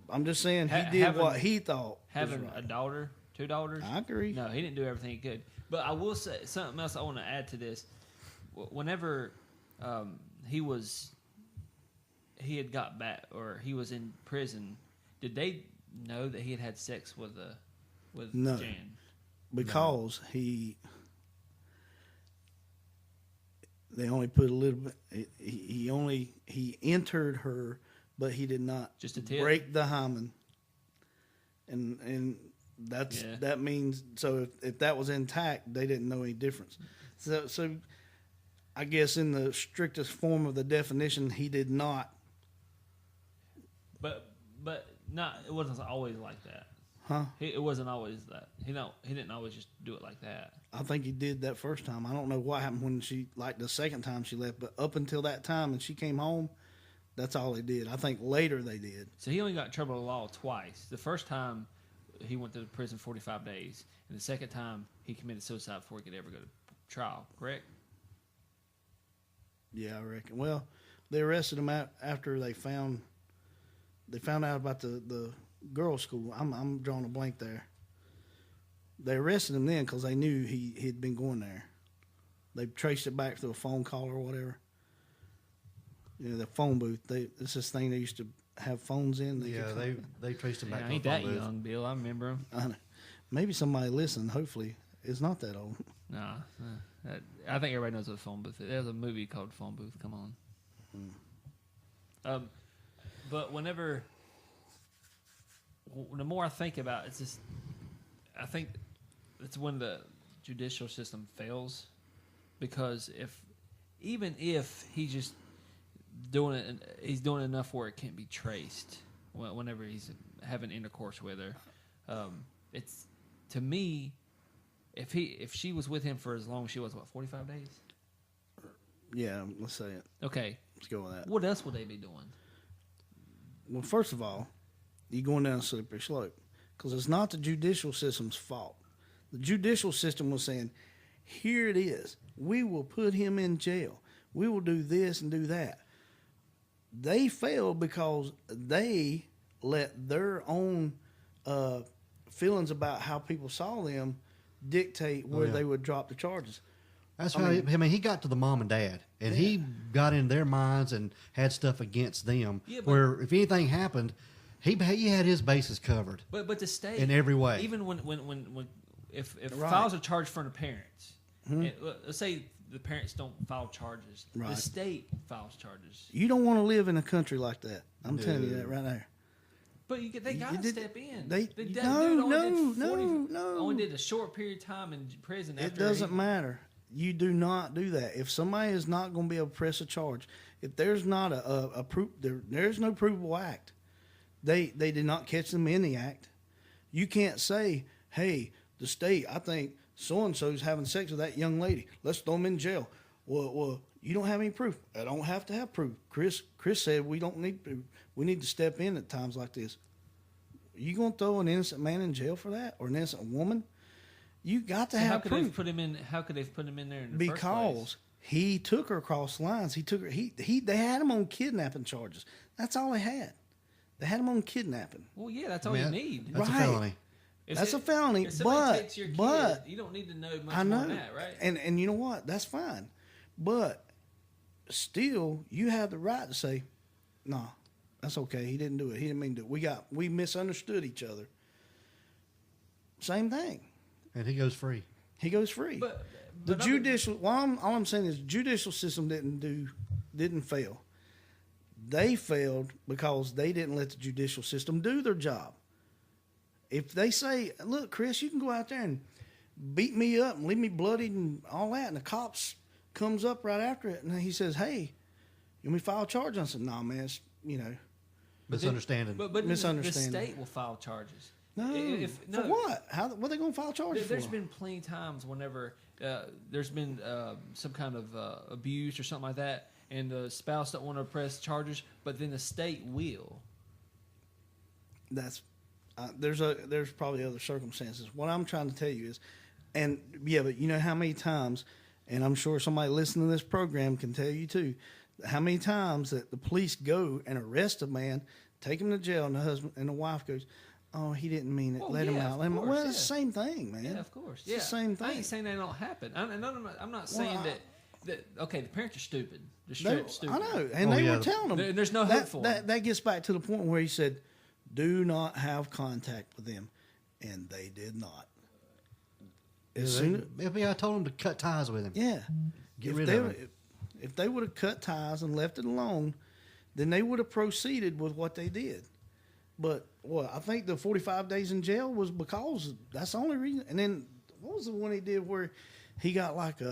I'm just saying he did what he thought. Having right. a daughter, 2 daughters. I agree. No, he didn't do everything he could. But I will say something else I want to add to this. Whenever he had got back, or he was in prison, did they know that he had had sex with no. Jan? Because they only put a little bit. He entered her, but he did not just a tip? Break the hymen, and that means so if that was intact, they didn't know any difference. So I guess in the strictest form of the definition, he did not. But not. It wasn't always like that. Huh? It wasn't always that. He didn't always just do it like that. I think he did that first time. I don't know what happened when the second time she left, but up until that time and she came home, that's all they did. I think later they did. So he only got in trouble with the law twice. The first time he went to prison 45 days, and the second time he committed suicide before he could ever go to trial. Correct? Yeah, I reckon. Well, they arrested him after they found out about the girls' school. I'm drawing a blank there. They arrested him then because they knew he'd been going there. They traced it back through a phone call or whatever. The phone booth. It's this thing they used to have phones in. They traced him back. Ain't that young, Bill? I remember him. I know. Maybe somebody listened. Hopefully, it's not that old. Nah, I think everybody knows what a phone booth is. There's a movie called Phone Booth. Come on. But whenever the more I think about it, it's just, I think it's when the judicial system fails, because even if he's just doing it, he's doing enough where it can't be traced whenever he's having intercourse with her. It's, to me, if she was with him for as long as she was, 45 days? Yeah, let's say it. Okay. Let's go with that. What else would they be doing? Well, first of all, you're going down a slippery slope, because it's not the judicial system's fault. The judicial system was saying, here it is. We will put him in jail. We will do this and do that. They failed because they let their own feelings about how people saw them dictate where they would drop the charges. That's right. I mean, he got to the mom and dad, and he got in their minds and had stuff against them. Yeah, where if anything happened, he had his bases covered. But the state, in every way, even when if files are charged from the parents, let's say the parents don't file charges, the state files charges. You don't want to live in a country like that. I'm telling you that right now. But they got to step in. No. Only did a short period of time in prison. It doesn't matter. You do not do that. If somebody is not going to be able to press a charge, if there's not a proof, there's no provable act. They did not catch them in the act. You can't say, hey, the state, I think so-and-so's having sex with that young lady. Let's throw them in jail. Well, you don't have any proof. I don't have to have proof. Chris said we don't need proof. We need to step in at times like this. Are you going to throw an innocent man in jail for that, or an innocent woman? You got to have proof. How could they put him in there in the first place? Because he took her across the lines. He took her. They had him on kidnapping charges. That's all they had. They had him on kidnapping. Well, yeah, that's all you need. That's a felony. That's a felony. If somebody takes your kid, you don't need to know much more than that, right? And you know what? That's fine. But still, you have the right to say, no, that's okay. He didn't do it. He didn't mean to do it. We misunderstood each other. Same thing. And he goes free. He goes free. But the judicial. All I'm saying is, judicial system didn't fail. They failed because they didn't let the judicial system do their job. If they say, "Look, Chris, you can go out there and beat me up and leave me bloodied and all that," and the cops comes up right after it, and he says, "Hey, you want me to file a charge?" I said, "No, man, it's, misunderstanding." But misunderstanding. The state will file charges. No, for what? What are they going to file charges for? There's been plenty of times whenever there's been some kind of abuse or something like that, and the spouse don't want to press charges, but then the state will. That's there's probably other circumstances. What I'm trying to tell you is, but you know how many times, and I'm sure somebody listening to this program can tell you too, how many times that the police go and arrest a man, take him to jail, and the husband and the wife goes, "Oh, he didn't mean it. Let him out. Let him out." Well, it's the same thing, man. Yeah, of course. It's the same thing. I ain't saying that don't happen. I'm not saying that. Okay, the parents are stupid. They're straight stupid. I know, and they were telling them. There's no hope for them. That gets back to the point where he said, "Do not have contact with them," and they did not. I told them to cut ties with him. Yeah, get rid of him. If they would have cut ties and left it alone, then they would have proceeded with what they did. But I think the 45 days in jail was because that's the only reason. And then what was the one he did where he got he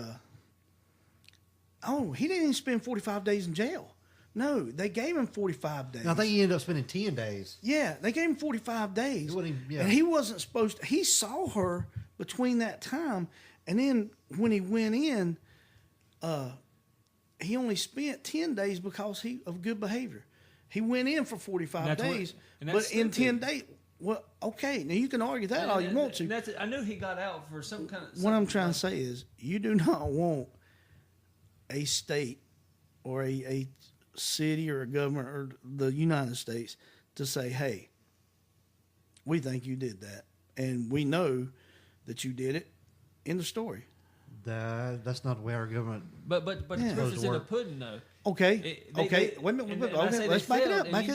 didn't even spend 45 days in jail. No, they gave him 45 days. I think he ended up spending 10 days. Yeah, they gave him 45 days. And he wasn't supposed to. He saw her between that time. And then when he went in, he only spent 10 days because of good behavior. He went in for 45 days, but in 10 days, well, okay. Now you can argue that all you want to. I knew he got out for some kind of. What I'm trying to say is, you do not want a state or a city or a government or the United States to say, "Hey, we think you did that, and we know that you did it." In the story. That's not the way our government. But the proof is in the pudding, though. Okay. Wait a minute. Okay, let's back it up. Back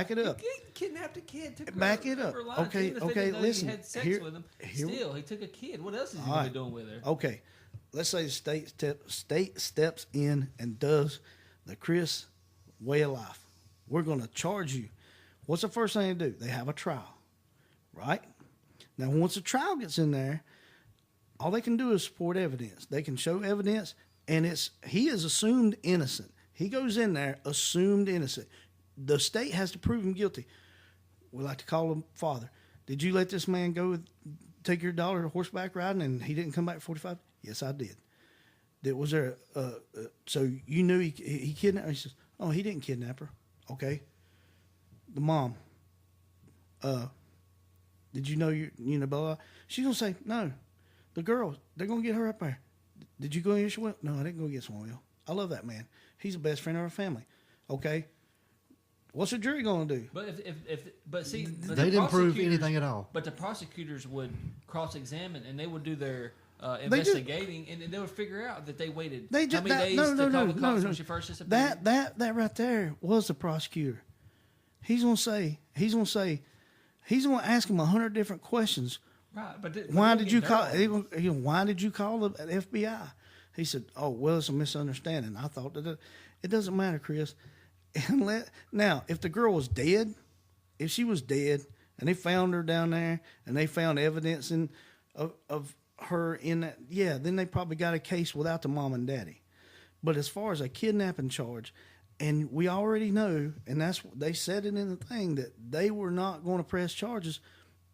it up. He kidnapped a kid. Took back it up. Okay. Listen. He had sex with him. Still, he took a kid. What else is he going to be doing with her? Okay. Let's say the state steps in and does the Chris way of life. We're going to charge you. What's the first thing they do? They have a trial, right? Now, once the trial gets in there, all they can do is support evidence. They can show evidence, and he is assumed innocent. He goes in there assumed innocent. The state has to prove him guilty. We like to call him father. Did you let this man take your daughter horseback riding and he didn't come back at 45? Yes, I did. Was there so you knew he kidnapped her? He says, oh, he didn't kidnap her. Okay. The mom, did you know blah, blah. She's going to say, no. The girl, they're going to get her up there. Did you go against your will? No, I didn't go against my will. I love that man. He's the best friend of our family. Okay. What's the jury going to do? But see, they didn't prove anything at all. But the prosecutors would cross-examine and they would do their investigating, and they would figure out that they waited how many days to call the cops when she first disappeared. That right there was the prosecutor. He's going to ask him 100 different questions. Right, but why did you call? Why did you call the FBI? He said, "Oh, well, it's a misunderstanding. I thought that it doesn't matter, Chris." Now, if the girl was dead, if she was dead, and they found her down there, and they found evidence of her in that, then they probably got a case without the mom and daddy. But as far as a kidnapping charge, and we already know, and they said it in the thing that they were not going to press charges.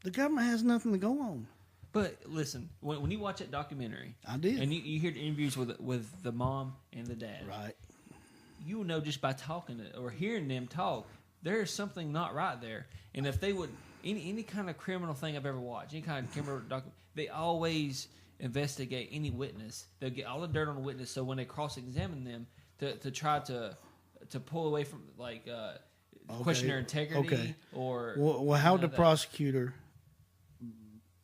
The government has nothing to go on. But listen, when you watch that documentary, I did, and you hear the interviews with the mom and the dad, right? You will know just by talking or hearing them talk, there is something not right there. And if they would, any kind of criminal thing I've ever watched, any kind of criminal document, they always investigate any witness. They'll get all the dirt on the witness, so when they cross-examine them, to try to pull away from question their integrity or. Well, how would the prosecutor?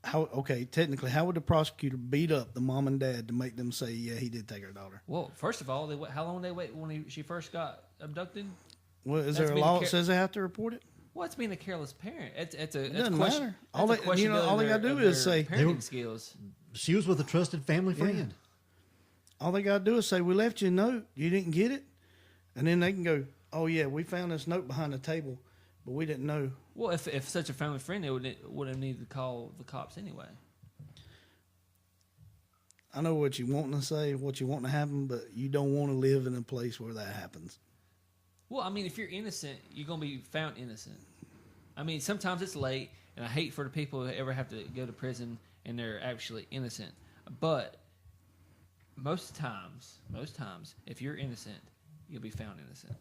Technically, how would the prosecutor beat up the mom and dad to make them say, yeah, he did take her daughter? Well, first of all, how long did they wait when she first got abducted? Well, is there a law that says they have to report it? Well, it's being a careless parent. It doesn't matter. All they got to do is say parenting skills. She was with a trusted family friend. All they got to do is say, we left you a note. You didn't get it? And then they can go, oh, yeah, we found this note behind the table, but we didn't know. Well, if such a family friend, they would have needed to call the cops anyway. I know what you want to say, what you want to happen, but you don't want to live in a place where that happens. Well, I mean, if you're innocent, you're going to be found innocent. I mean, sometimes it's late, and I hate for the people who ever have to go to prison and they're actually innocent. But most times, if you're innocent, you'll be found innocent.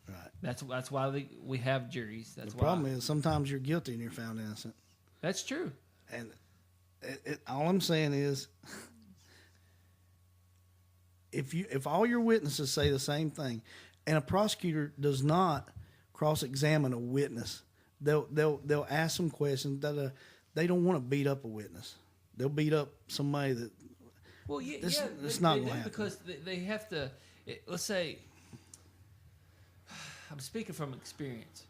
Right. That's why we have juries. The problem is sometimes you're guilty and you're found innocent. That's true. And all I'm saying is, if all your witnesses say the same thing, and a prosecutor does not cross-examine a witness, they'll ask some questions that they don't want to beat up a witness. They'll beat up somebody that. Well, it's not going to happen because they have to. Let's say. I'm speaking from experience.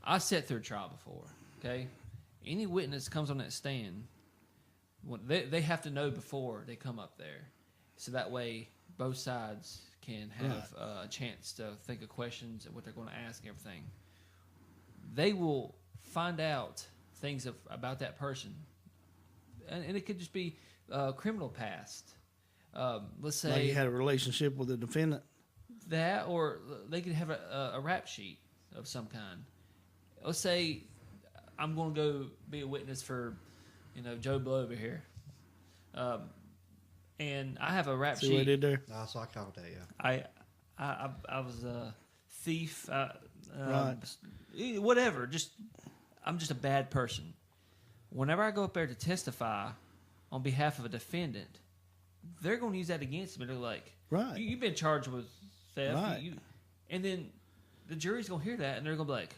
I sat through a trial before. Okay, any witness comes on that stand, they have to know before they come up there, so that way both sides can have a chance to think of questions and what they're going to ask and everything. They will find out things about that person, and it could just be criminal past. Let's say like you had a relationship with a defendant. That, or they could have a rap sheet of some kind. Let's say I'm going to go be a witness for, Joe Blow over here, and I have a rap sheet. See what I did there? I saw I caught that. Yeah. I was a thief. Right. Whatever. I'm just a bad person. Whenever I go up there to testify on behalf of a defendant, they're going to use that against me. They're like, right, you've been charged with theft. Right. And then the jury's going to hear that, and they're going to be like,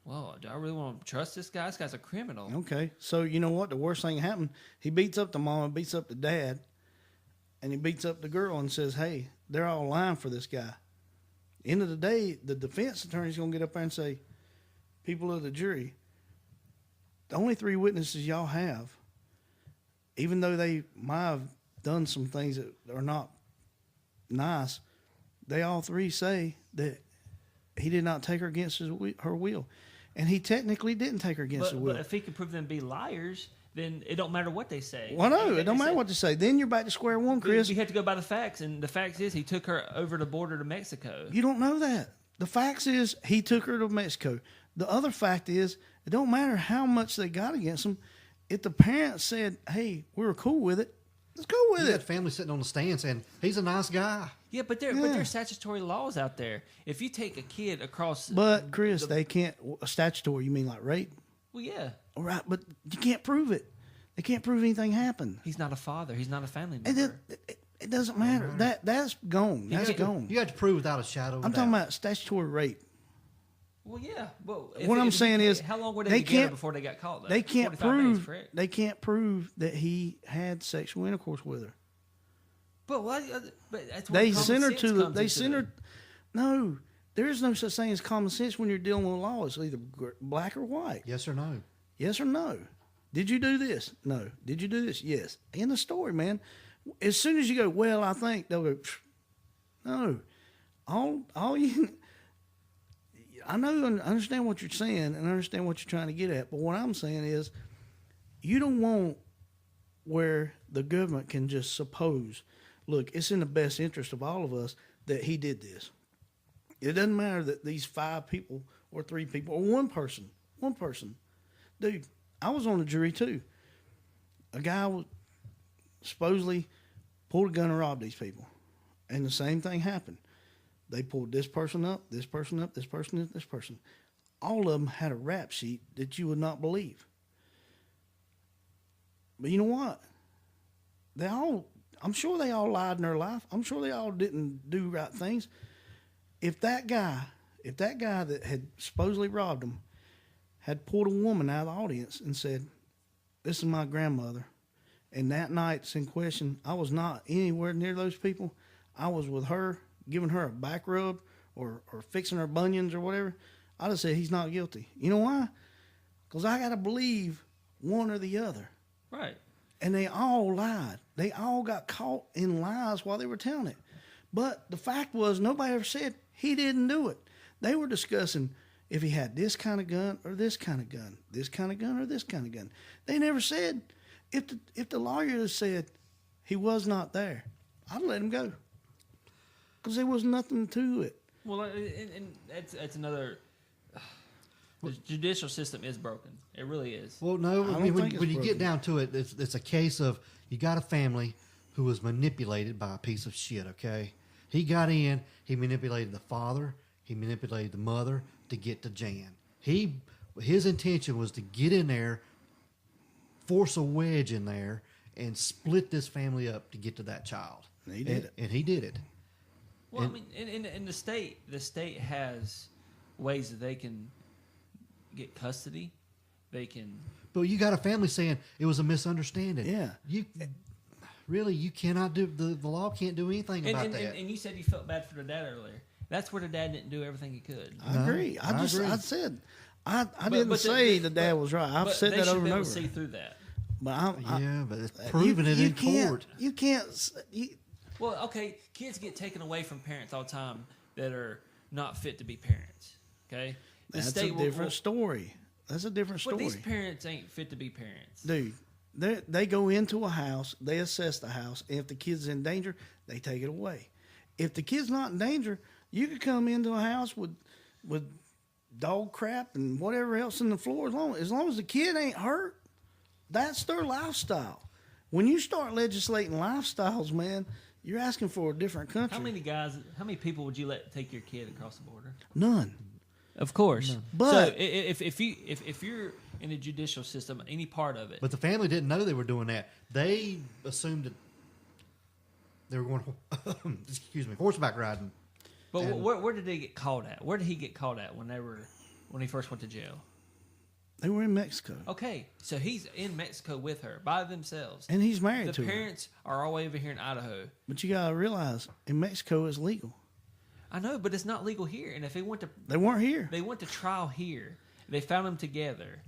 well, do I really want to trust this guy? This guy's a criminal. Okay. So you know what? The worst thing happened, he beats up the mom and beats up the dad, and he beats up the girl and says, hey, they're all lying for this guy. End of the day, the defense attorney's going to get up there and say, people of the jury, the only three witnesses y'all have, even though they might have done some things that are not nice, they all three say that he did not take her against her will. and he technically didn't take her against her will. But if he can prove them to be liars, then it don't matter what they say. Well, no, it don't matter what they say. Then you're back to square one, Chris. You have to go by the facts, and the facts is he took her over the border to Mexico. You don't know that. The facts is he took her to Mexico. The other fact is it don't matter how much they got against him. If the parents said, "Hey, we were cool with it," let's go with You it. had family sitting on the stand saying he's a nice guy. Yeah, but there's statutory laws out there. If you take a kid across, But Chris, they can't statutory. You mean like rape? well, yeah, All right, but you can't prove it. They can't prove anything happened. he's not a father. He's not a family It, member. it doesn't matter. That's gone. That's gone. You have to prove without a shadow of a I'm doubt. talking about statutory rape. Well, yeah. Well, What I'm saying is, how long were they they together can't- before they got caught? Though? They can't 45 days, prove. correct? They can't prove that he had sexual intercourse with her. But what? But that's where They common sent her sense to the. comes They into sent her. it. No, there is no such thing as common sense when you're dealing with law. It's either black or white. Yes or no? Yes or no. Did you do this? No. Did you do this? Yes. End of story, man. As soon as you go, well, I think they'll go. Pfft. No, all you. I know, and understand what you're saying, and understand what you're trying to get at. But what I'm saying is, you don't want where the government can just suppose, look, it's in the best interest of all of us that he did this. It doesn't matter that these 5 people or 3 people or one person. Dude, I was on the jury too. A guy was supposedly pulled a gun and robbed these people. And the same thing happened. They pulled this person up, this person up, this person up, this person. All of them had a rap sheet that you would not believe. But you know what? I'm sure they all lied in their life. I'm sure they all didn't do right things. If that guy that had supposedly robbed them had pulled a woman out of the audience and said, "This is my grandmother," and that night's in question, I was not anywhere near those people. I was with her, giving her a back rub or fixing her bunions or whatever, I'd have said he's not guilty. You know why? Because I got to believe one or the other. Right. And they all lied. They all got caught in lies while they were telling it. But the fact was, nobody ever said he didn't do it. They were discussing if he had this kind of gun or this kind of gun, this kind of gun or this kind of gun. They never said, if the lawyer had said he was not there, I'd let him go. Because there was nothing to it. Well, and that's another. The judicial system is broken. It really is. Well, no. I I mean, don't think it's when you broken. get down to it, it's a case of you got a family who was manipulated by a piece of shit. Okay, he got in. He manipulated the father. He manipulated the mother to get to Jan. His intention was to get in there, force a wedge in there, and split this family up to get to that child. And he did it. And he did it. Well, I mean, in the state has ways that they can get custody. They can. But you got a family saying it was a misunderstanding. Yeah. You cannot do the law can't do anything about that. And you said you felt bad for the dad earlier. That's where the dad didn't do everything he could. I agree. I said I didn't but say the dad was right. I've but said they that should over be and able over. to see through that. But But it's proving it in court. You can't. Well, okay, kids get taken away from parents all the time that are not fit to be parents. Okay, That's a different story. That's a different story. But these parents ain't fit to be parents. Dude, they go into a house, they assess the house, and if the kid's in danger, they take it away. If the kid's not in danger, you could come into a house with dog crap and whatever else in the floor as long as the kid ain't hurt. That's their lifestyle. When you start legislating lifestyles, man, you're asking for a different country. How many people would you let take your kid across the border? None. Of course. But- so if you're in the judicial system, any part of it, But the family didn't know they were doing that. They assumed that they were going, horseback riding. but and- where did they get caught at? Where did he get caught at when he first went to jail? They were in Mexico. Okay, so he's in Mexico with her by themselves. And he's married The to her. parents are all the way over here in Idaho. But you got to realize, in Mexico, it's legal. I know, but it's not legal here. And if they went They to trial here, they found them together.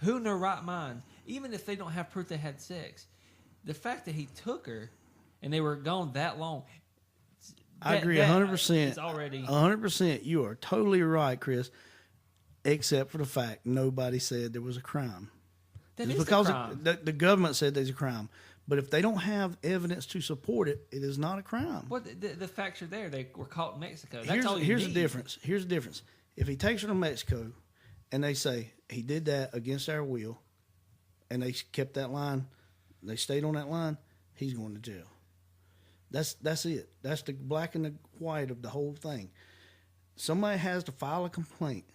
Who in their right mind, even if they don't have proof they had sex, the fact that he took her and they were gone that long. I agree that 100%. is already 100%. You are totally right, Chris. except for the fact nobody said there was a crime. That It's is because the crime. the government said there's a crime. But if they don't have evidence to support it, it is not a crime. Well, the facts are there. They were caught in Mexico. That's all you Here's need. the difference. Here's the difference. If he takes her to Mexico and they say he did that against our will and they kept that line, they stayed on that line, he's going to jail. That's it. That's the black and the white of the whole thing. Somebody has to file a complaint.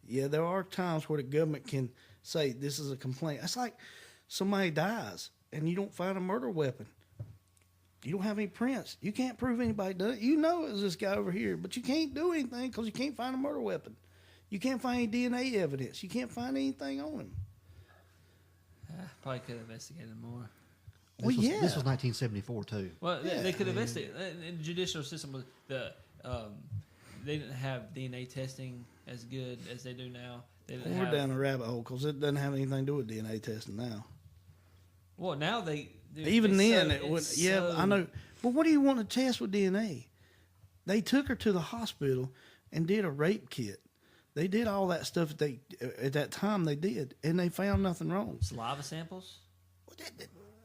Yeah, there are times where the government can say this is a complaint. That's like somebody dies and you don't find a murder weapon. You don't have any prints. You can't prove anybody done it. You know it was this guy over here, but you can't do anything because you can't find a murder weapon. You can't find any DNA evidence. You can't find anything on him. Probably could have investigated more. Well, yeah. This was 1974 too. Well, Yeah. they could have investigated. In the judicial system, was they didn't have DNA testing as good as they do now. They didn't We're have, down the rabbit hole because it doesn't have anything to do with DNA testing now. Well, now they do. Even it's then, so- it would. it's Yeah, so- I know. But what do you want to test with DNA? They took her to the hospital and did a rape kit. They did all that stuff at that time they did, and they found nothing wrong. Saliva samples.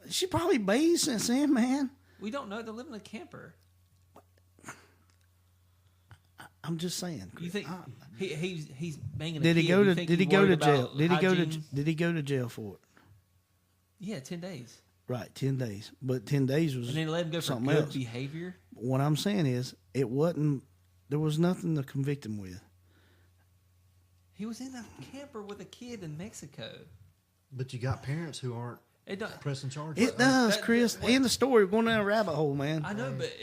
She probably bathed since then, man. We don't know. They live in a camper. I'm just saying. You think he's banging? Did a he kid. go You to? think Did he he's go to worried jail? about Did he go to? hygiene? Did he go to jail for it? Yeah, 10 days. Right, 10 days. But 10 days was And then let him go for something good else. behavior. What I'm saying is, it wasn't. There was nothing to convict him with. He was in a camper with a kid in Mexico. But you got parents who aren't It don't, pressing charges. It does, that- Chris. that- In the story, we're going down a rabbit hole, man. I know, but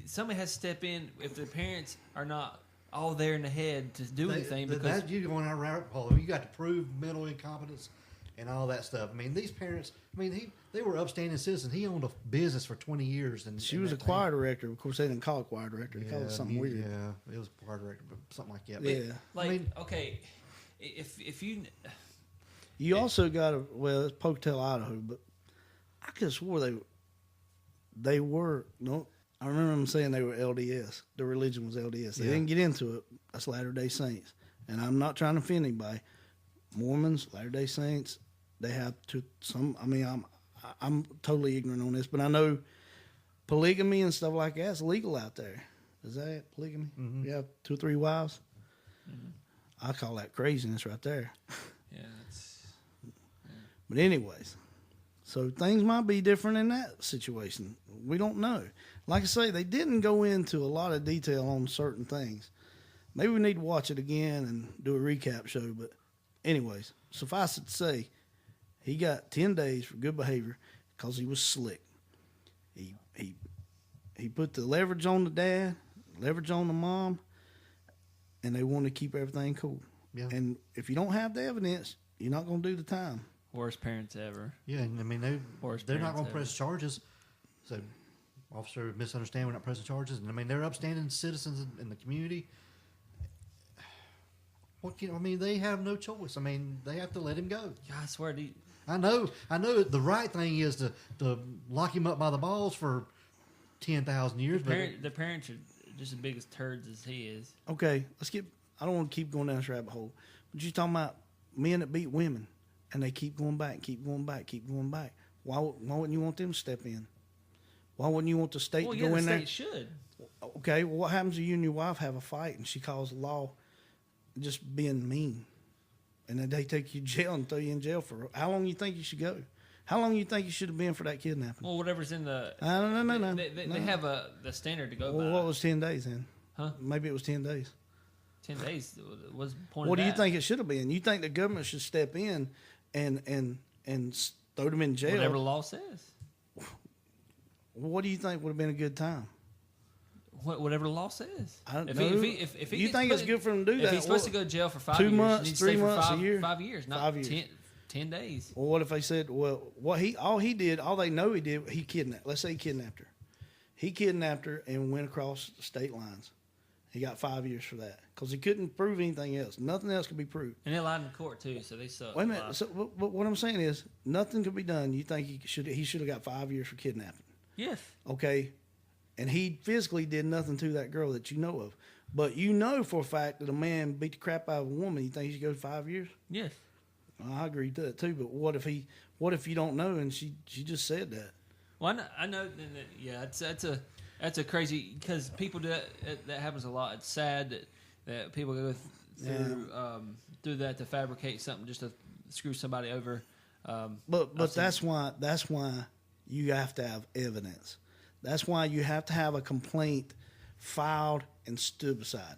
somebody has to step in if the parents are not all there in the head to do anything. Because That's you going out rabbit hole. You got to prove mental incompetence and all that stuff. I mean, these parents. I mean, they were upstanding citizens. He owned a business for 20 years, and She was a choir director. Of course, they didn't call it choir director. They called it something weird. Yeah, it was choir director, but something like that. Yeah. like, I mean- okay, if you You also got it's Pocatello, Idaho, but I could have swore they were. No, I remember them saying they were LDS. The religion was LDS. They Yeah. didn't get into it. That's Latter-day Saints. And I'm not trying to offend anybody. Mormons, Latter-day Saints, they have to some. I mean, I'm totally ignorant on this, but I know polygamy and stuff like that's legal out there. Is that it? Polygamy? Mhm. You have 2 or 3 wives. I call that craziness right there. yeah, it's But anyways, so things might be different in that situation. We don't know. Like I say, they didn't go into a lot of detail on certain things. Maybe we need to watch it again and do a recap show. But anyways, suffice it to say, he got 10 days for good behavior because he was slick. He put the leverage on the dad, leverage on the mom, and they wanted to keep everything cool. Yeah. And if you don't have the evidence, you're not going to do the time. worst parents ever. Yeah, and I mean Worst they're not parents going to ever. press charges. So, officer misunderstand we're not pressing charges, and I mean they're upstanding citizens in the community. What can I mean? They have no choice. I mean, they have to let him go. Yeah, I swear to you. I know. The right thing is to lock him up by the balls for 10,000 years. The parents are just as big as turds as he is. Okay, I don't want to keep going down this rabbit hole. But you're talking about men that beat women, and they keep going back, keep going back, keep going back. Why wouldn't you want them to step in? Why wouldn't you want the state Well, to yeah, go the in there? state should. Okay, well, what happens if you and your wife have a fight and she calls the law just being mean? And then they take you to jail and throw you in jail for how long you think you should go? How long you think you should have been for that kidnapping? Well, whatever's in the. No. They have the standard to go Well, by. what was 10 days then? Huh? Maybe it was 10 days. 10 days was pointed. What do you at. think it should have been? You think the government should step in and throw them in jail? Whatever the law says. What do you think would have been a good time? Whatever the law says. I don't If know. if he You gets think put it's in- good for him to do if that? he's supposed to What- go to jail for 5 2 years, months, he needs 3 to stay months, for a year? 5 years, not 5 years. 10 days. Well, what if they said, well, all they know he did, he kidnapped. Let's say he kidnapped her. He kidnapped her and went across state lines. He got 5 years for that because he couldn't prove anything else. Nothing else could be proved. And they lied in court too, so they suck. Wait a minute. So, but what I'm saying is, nothing could be done. You think he should have got 5 years for kidnapping? Yes. Okay, and he physically did nothing to that girl that you know of. But you know for a fact that a man beat the crap out of a woman, you think he should go 5 years? Yes. Well, I agree to that too. But what if you don't know and she just said that? Well, I know. Yeah, that's a crazy, because people do that happens a lot. It's sad that people go through that to fabricate something just to screw somebody over. But that's why you have to have evidence. That's why you have to have a complaint filed and stood beside.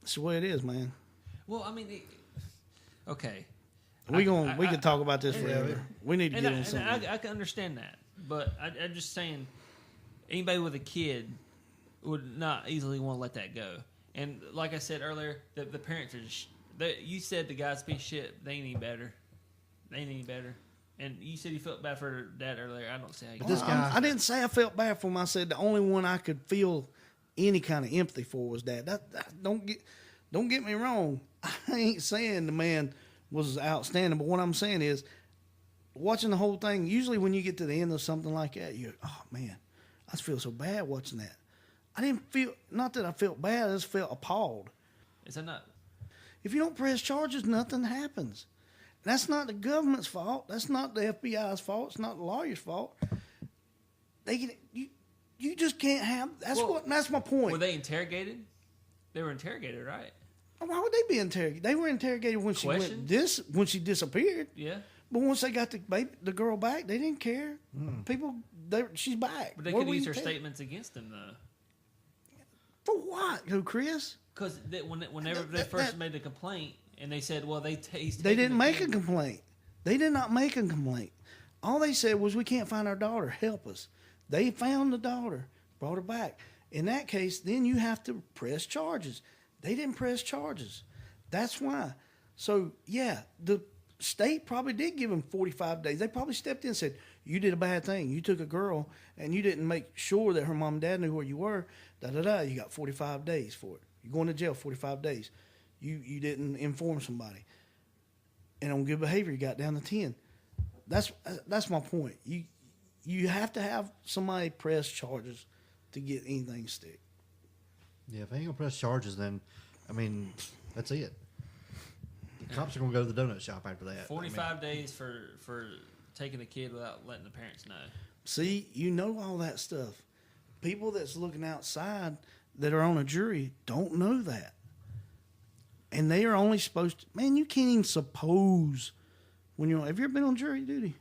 That's the way it is, man. Well, I mean, okay. We could talk about this forever. Yeah, we need to get on something. I can understand that, but I'm just saying, anybody with a kid would not easily want to let that go. And like I said earlier, the parents are just. You said the guy's piece of shit. They ain't any better. And you said you felt bad for her dad earlier. I don't say how you. This guy, I didn't say I felt bad for him. I said the only one I could feel any kind of empathy for was Dad. Don't get me wrong. I ain't saying the man was outstanding, but what I'm saying is, watching the whole thing. Usually, when you get to the end of something like that, you go, "Oh man, I just feel so bad watching that." I didn't feel, not that I felt bad. I just felt appalled. Is that not? If you don't press charges, nothing happens. That's not the government's fault. That's not the FBI's fault. It's not the lawyer's fault. You just can't have. That's my point. Were they interrogated? They were interrogated, right? Why would they be interrogated? They were interrogated when when she disappeared. Yeah. But once they got the girl back, they didn't care. People, she's back. But they could use her statements against him, though. For what? Who, Chris? Because whenever they first made the complaint, and they said, well, they didn't make a complaint. They did not make a complaint. All they said was, we can't find our daughter. Help us. They found the daughter, brought her back. In that case, then you have to press charges. They didn't press charges. That's why. So, yeah, the state probably did give them 45 days. They probably stepped in and said, you did a bad thing. You took a girl, and you didn't make sure that her mom and dad knew where you were. You got 45 days for it. You're going to jail 45 days. You didn't inform somebody. And on good behavior, you got down to 10. That's my point. You have to have somebody press charges to get anything stick. Yeah, if they ain't gonna press charges, then I mean that's it. The cops are gonna go to the donut shop after that. 45 days for taking a kid without letting the parents know. See, you know all that stuff. People that's looking outside that are on a jury don't know that. And they are only supposed to, man, you can't even suppose when you're, have you ever been on jury duty?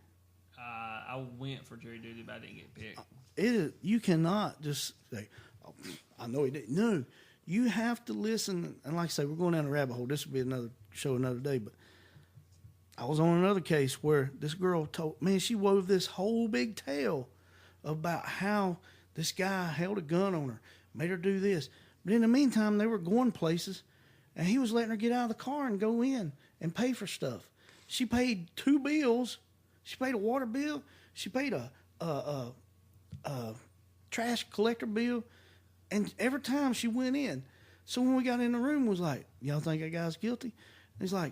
I went for jury duty, but I didn't get picked. You cannot just say, oh, I know he didn't. No, you have to listen. And like I say, we're going down a rabbit hole. This will be another show another day. But I was on another case where this girl told, man, she wove this whole big tale about how this guy held a gun on her, made her do this. But in the meantime, they were going places, and he was letting her get out of the car and go in and pay for stuff. She paid 2 bills. She paid a water bill. She paid a trash collector bill. And every time she went in. So when we got in the room, was like, y'all think that guy's guilty? And he's like,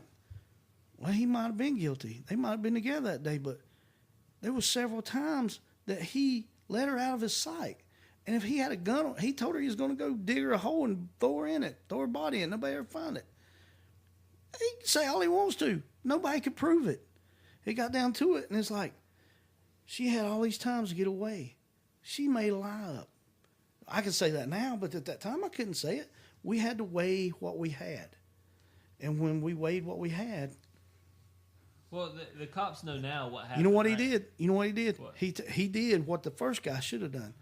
well, he might have been guilty. They might have been together that day, but there was several times that he let her out of his sight. And if he had a gun, he told her he was going to go dig her a hole and throw her in it, throw her body in. Nobody ever find it. He can say all he wants to. Nobody could prove it. He got down to it, and it's like, she had all these times to get away. She made a lie up. I can say that now, but at that time I couldn't say it. We had to weigh what we had. And when we weighed what we had. Well, the cops know now what happened. You know what he did? You know what he did? What? He did what the first guy should have done.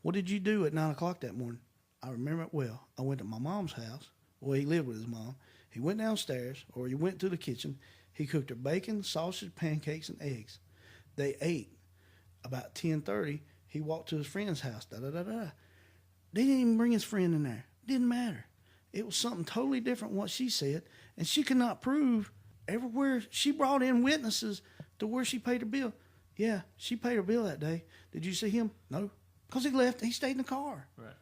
What did you do at 9 o'clock that morning? I remember it well. I went to my mom's house. Well, he lived with his mom. He went downstairs, or he went to the kitchen. He cooked her bacon, sausage, pancakes, and eggs. They ate. About 10:30, he walked to his friend's house. They didn't even bring his friend in there. Didn't matter. It was something totally different from what she said, and she could not prove everywhere. She brought in witnesses to where she paid her bill. Yeah, she paid her bill that day. Did you see him? No. Because he left. He stayed in the car. Right.